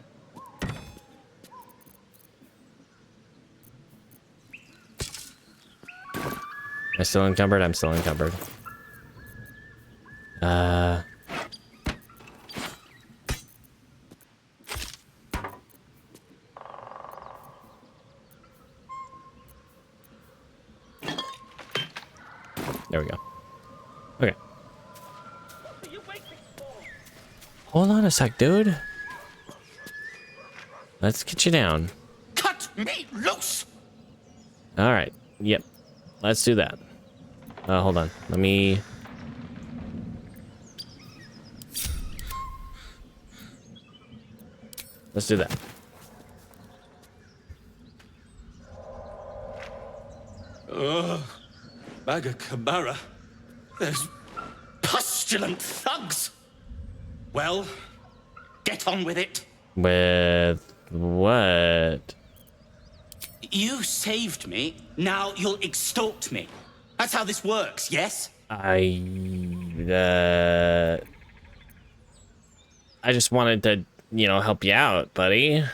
I still encumbered? I'm still encumbered. There we go. Okay. Hold on a sec, dude. Let's get you down. Cut me loose! All right. Yep. Let's do that. Hold on. Let me... Let's do that. Maga Kamara. Those pustulant thugs. Well, get on with it. With what? You saved me. Now you'll extort me. That's how this works, yes? I just wanted to, you know, help you out, buddy.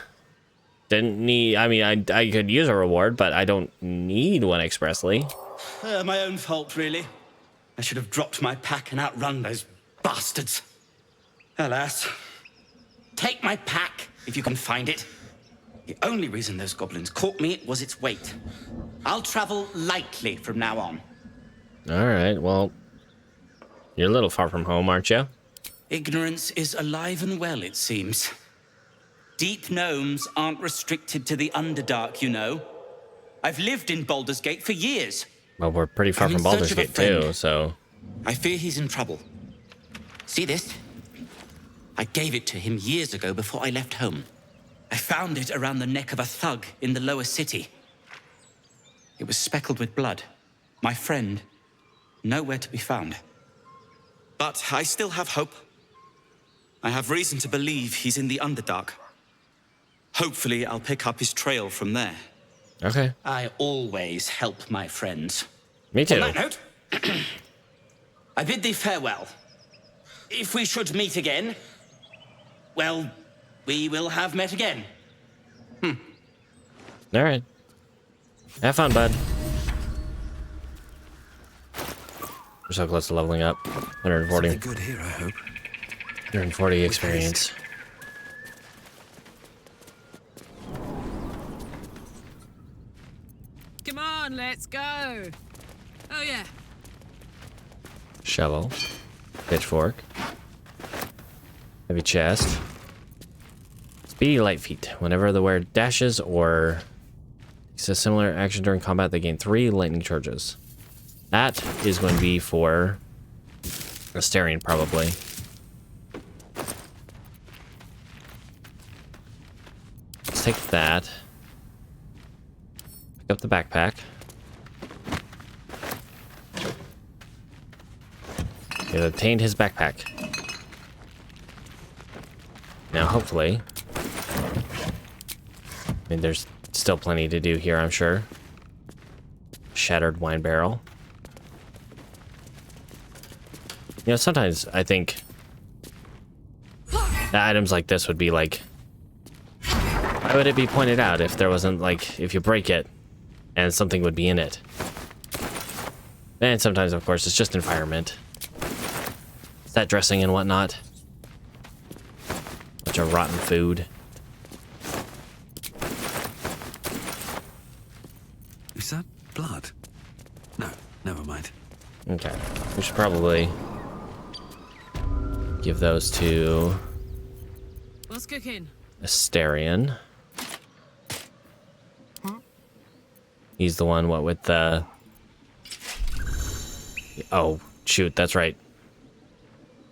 Didn't need... I mean, I could use a reward, but I don't need one expressly. My own fault, really. I should have dropped my pack and outrun those bastards. Alas. Take my pack, if you can find it. The only reason those goblins caught me was its weight. I'll travel lightly from now on. Alright, well, you're a little far from home, aren't you? Ignorance is alive and well, it seems. Deep gnomes aren't restricted to the Underdark, you know. I've lived in Baldur's Gate for years. Well, we're pretty far I'm from in search Baldur's of a Gate friend. too, so... I fear he's in trouble. See this? I gave it to him years ago before I left home. I found it around the neck of a thug in the lower city. It was speckled with blood. My friend, nowhere to be found. But I still have hope. I have reason to believe he's in the Underdark. Hopefully, I'll pick up his trail from there. Okay. I always help my friends. Me too. On that note, I bid thee farewell. If we should meet again, well, we will have met again. Alright. Have fun, bud. We're so close to leveling up. 140. Something good here, I hope. 140 experience. Come on, let's go. Oh, yeah. Shovel. Pitchfork. Heavy chest. Speedy light feet. Whenever the wearer dashes or takes a similar action during combat, they gain 3 lightning charges. That is going to be for Astarion, probably. Let's take that. Pick up the backpack. We've obtained his backpack. Now, hopefully... I mean, there's still plenty to do here, I'm sure. Shattered wine barrel. You know, sometimes I think that items like this would be like... Why would it be pointed out if there wasn't, like, if you break it and something would be in it? And sometimes, of course, it's just environment. Set dressing and whatnot. Bunch of rotten food. Is that blood? No, never mind. Okay. We should probably give those to What's cooking? Astarion. He's the one, what, with the... Oh, shoot, that's right.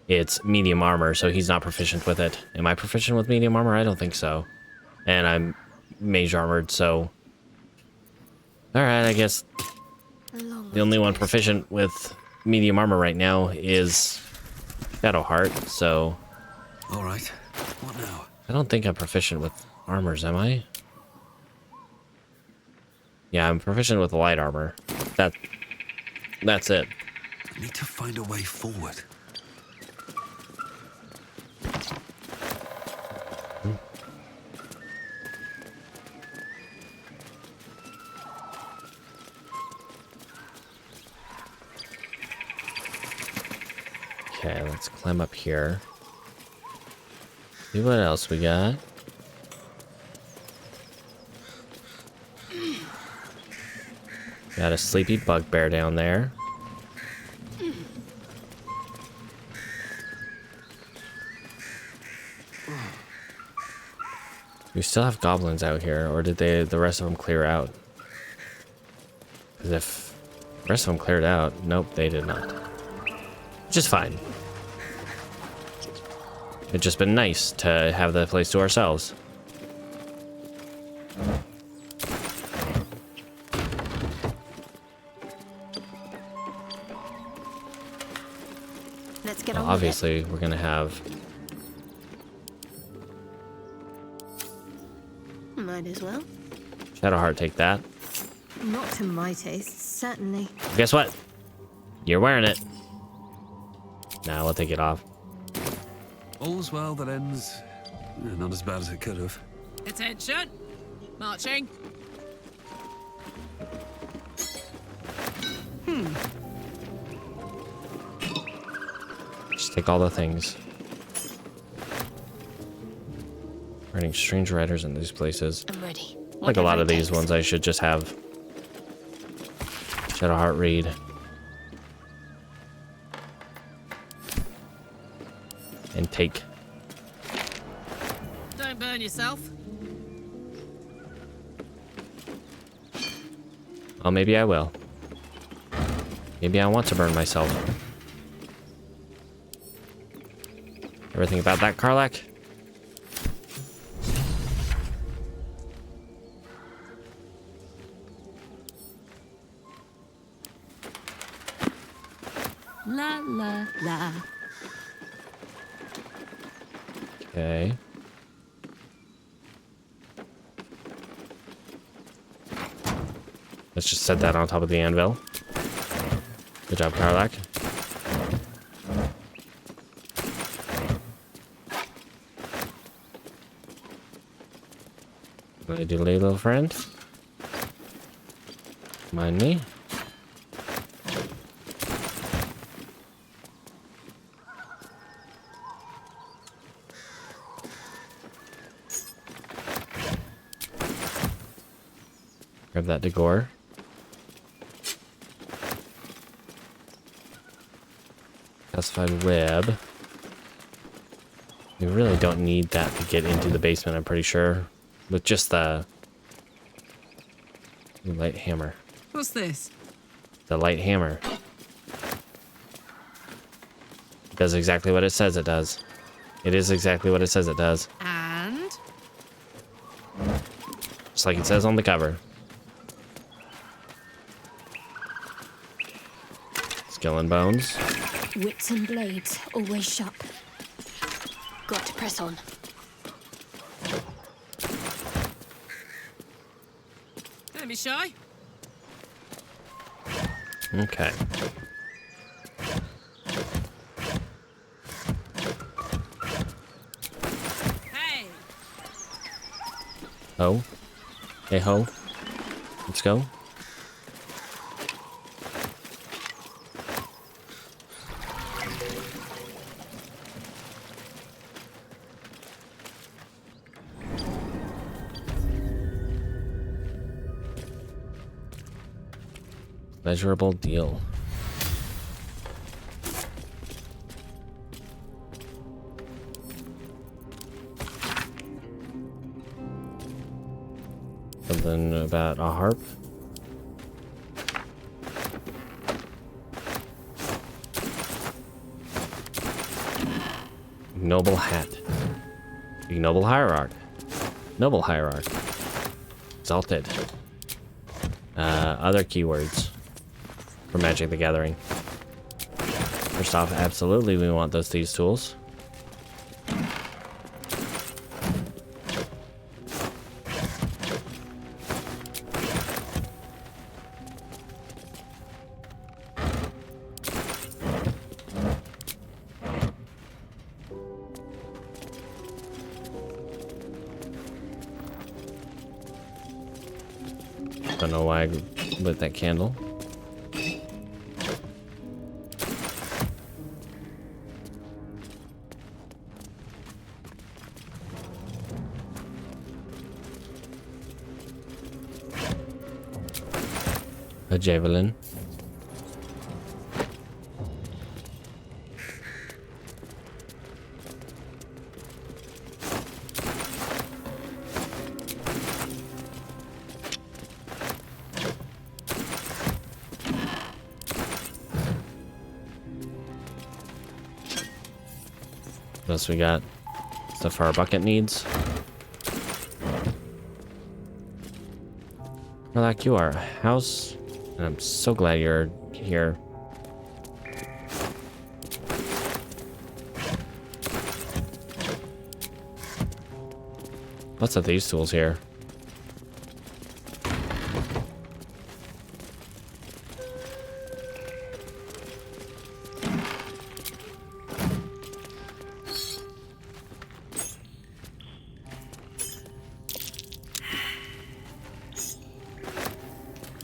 It's medium armor, so he's not proficient with it. Am I proficient with medium armor? I don't think so. And I'm mage armored, so... Alright, I guess the only one proficient with medium armor right now is Shadowheart, so... Alright, what now? I don't think I'm proficient with armors, am I? Yeah, I'm proficient with light armor. That's it. I need to find a way forward. Okay, let's climb up here. See what else we got. Got a sleepy bugbear down there. We still have goblins out here, or did the rest of them clear out? Because if the rest of them cleared out, nope, they did not. Which is fine. It's just been nice to have the place to ourselves. Let's get Well, on with obviously, we're gonna have... it. Might as well. Shadowheart take that. Not to my taste, certainly. Guess what? You're wearing it. Nah, we'll take it off. All's well that ends... not as bad as it could have. Attention! Marching. Just take all the things. Running strange riders in these places. I'm ready. Like a lot of these ones, I should just have Shadowheart read. and take. Don't burn yourself. Oh, maybe I will. Maybe I want to burn myself. Ever think about that, Karlach? La la la. Okay. Let's just set that on top of the anvil. Good job, Karlach. What do I do, little friend? Mind me? Grab that Dagor. Calcified web. We really don't need that to get into the basement, I'm pretty sure. With just the light hammer. What's this? The light hammer. It does exactly what it says it does. It is exactly what it says it does. And? Just like it says on the cover. Skill and bones. Wits and blades, always sharp. Got to press on. Don't be shy. Okay. Hey. Ho. Hey ho. Let's go. Measurable deal. Something about a harp. Noble hat. Ignoble hierarch. Noble hierarch. Exalted. Other keywords for Magic the Gathering. First off, absolutely we want those thieves' tools. Don't know why I lit that candle. A javelin. What else we got? Stuff our bucket needs. Like you are a house, and I'm so glad you're here. Lots of these tools here.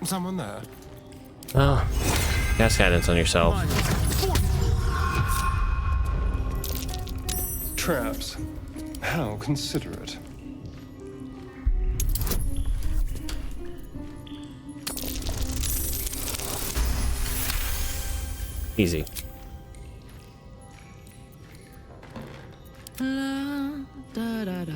Someone there? Oh, cast guidance on yourself. Traps. How considerate. Easy. La, da, da, da.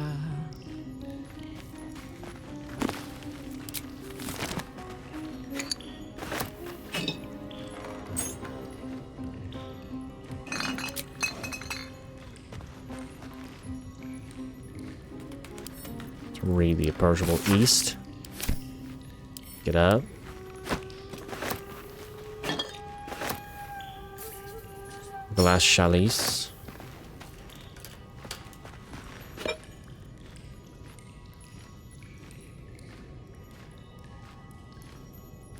Read the approachable east. Get up. Glass chalice.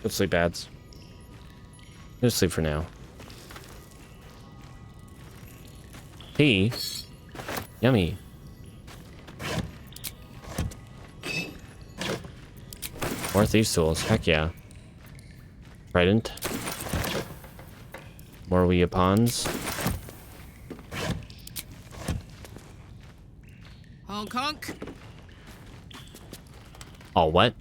Go to sleep, ads. Go to sleep for now. Tea. Yummy. More thieves' tools. Heck yeah. Trident. More weapons. Honk honk. Oh, what?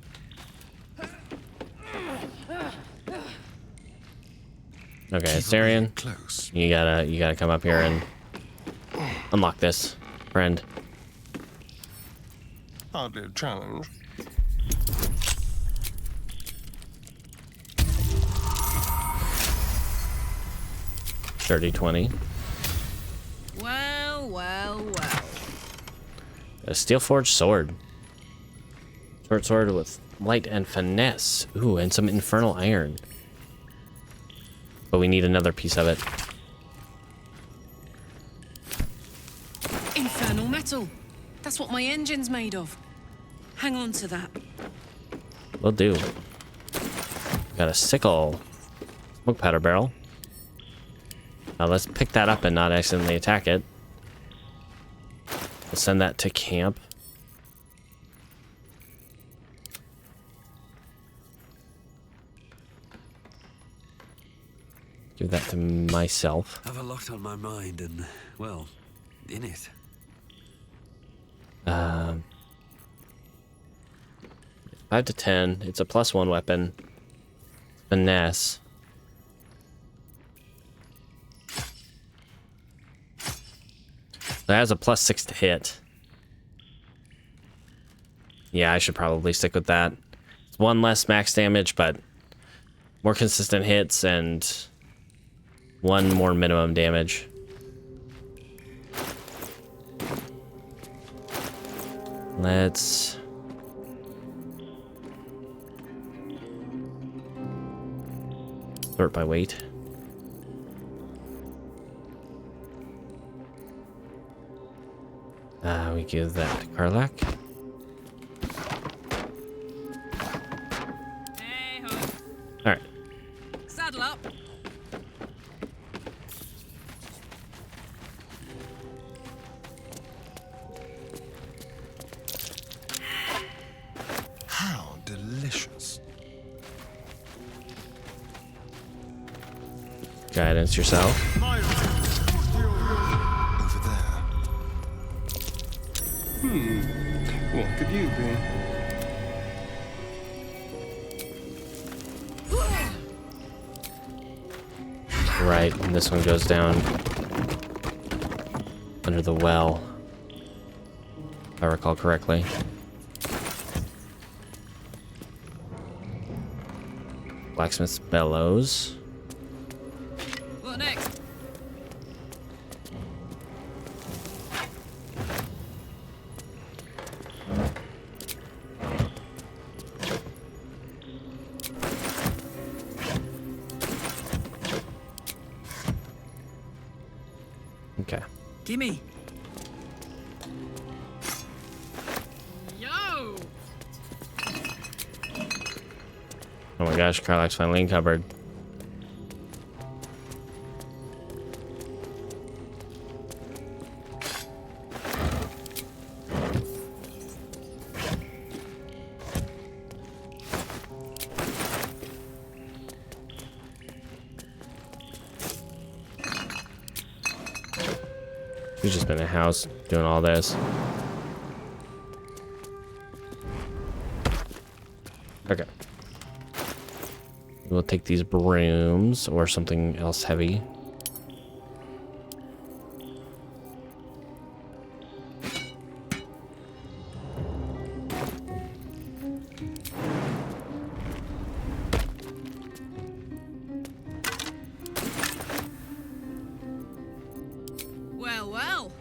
Okay, Astarion. You gotta come up here and unlock this, friend. Hardly a challenge. Dirty 20. Well, well, well. A steel forged sword. Short sword with light and finesse. Ooh, and some infernal iron. But we need another piece of it. Infernal metal. That's what my engine's made of. Hang on to that. Will do. Got a sickle. Smoke powder barrel. Now let's pick that up and not accidentally attack it. We'll send that to camp. Give that to myself. I have a lot on my mind and, well, in it. 5 to 10. It's a +1 weapon. Finesse. That has a +6 to hit. Yeah, I should probably stick with that. It's 1 less max damage, but more consistent hits and 1 more minimum damage. Let's... sort by weight. We give that to Karlak. Hey ho. Alright. Saddle up. How delicious. Guidance yourself. Over there. What could you be? Right, and this one goes down under the well, if I recall correctly. Blacksmith's bellows. What next? Okay. Gimme. Yo. Oh my gosh, Karlak's finally encumbered. We've just been in a house doing all this. Okay. We'll take these brooms or something else heavy. Well, well.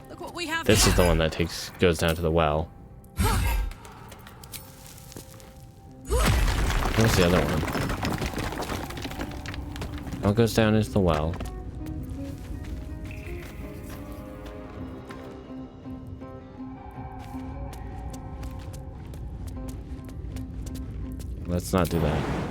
Look what we have This here. is the one that goes down to the well. Where's the other one? All goes down into the well. Let's not do that.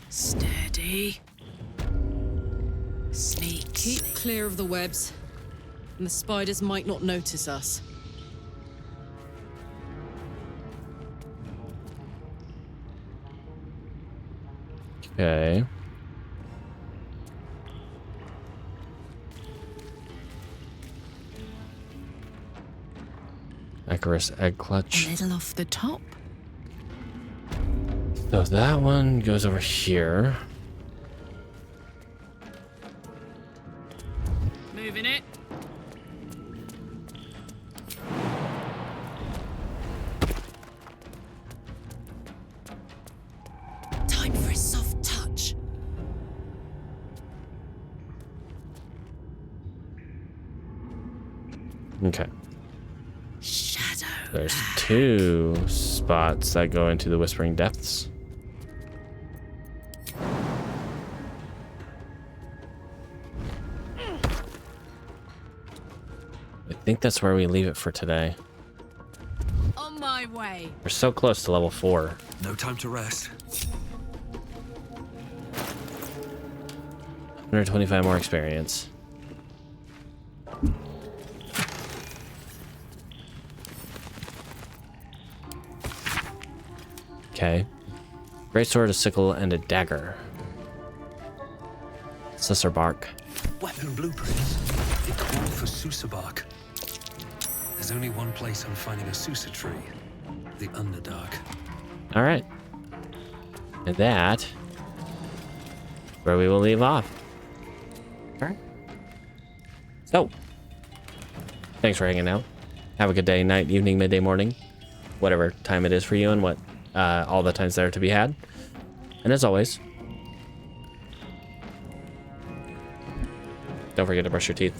Steady. Sneak. Keep clear of the webs, and the spiders might not notice us. Okay. Icarus egg clutch. A little off the top. So that one goes over here. Moving it. Time for a soft touch. Okay. Shadow. There's 2 spots that go into the Whispering Depths. I think that's where we leave it for today. On my way. We're so close to level 4. No time to rest. 125 more experience. Okay. Great sword, a sickle, and a dagger. Susser bark. Weapon blueprints. They call for Susa bark. There's only one place I'm finding a Susa tree. The Underdark. Alright. And that where we will leave off. Alright. So, thanks for hanging out. Have a good day, night, evening, midday, morning. Whatever time it is for you and what all the times there to be had. And as always, don't forget to brush your teeth.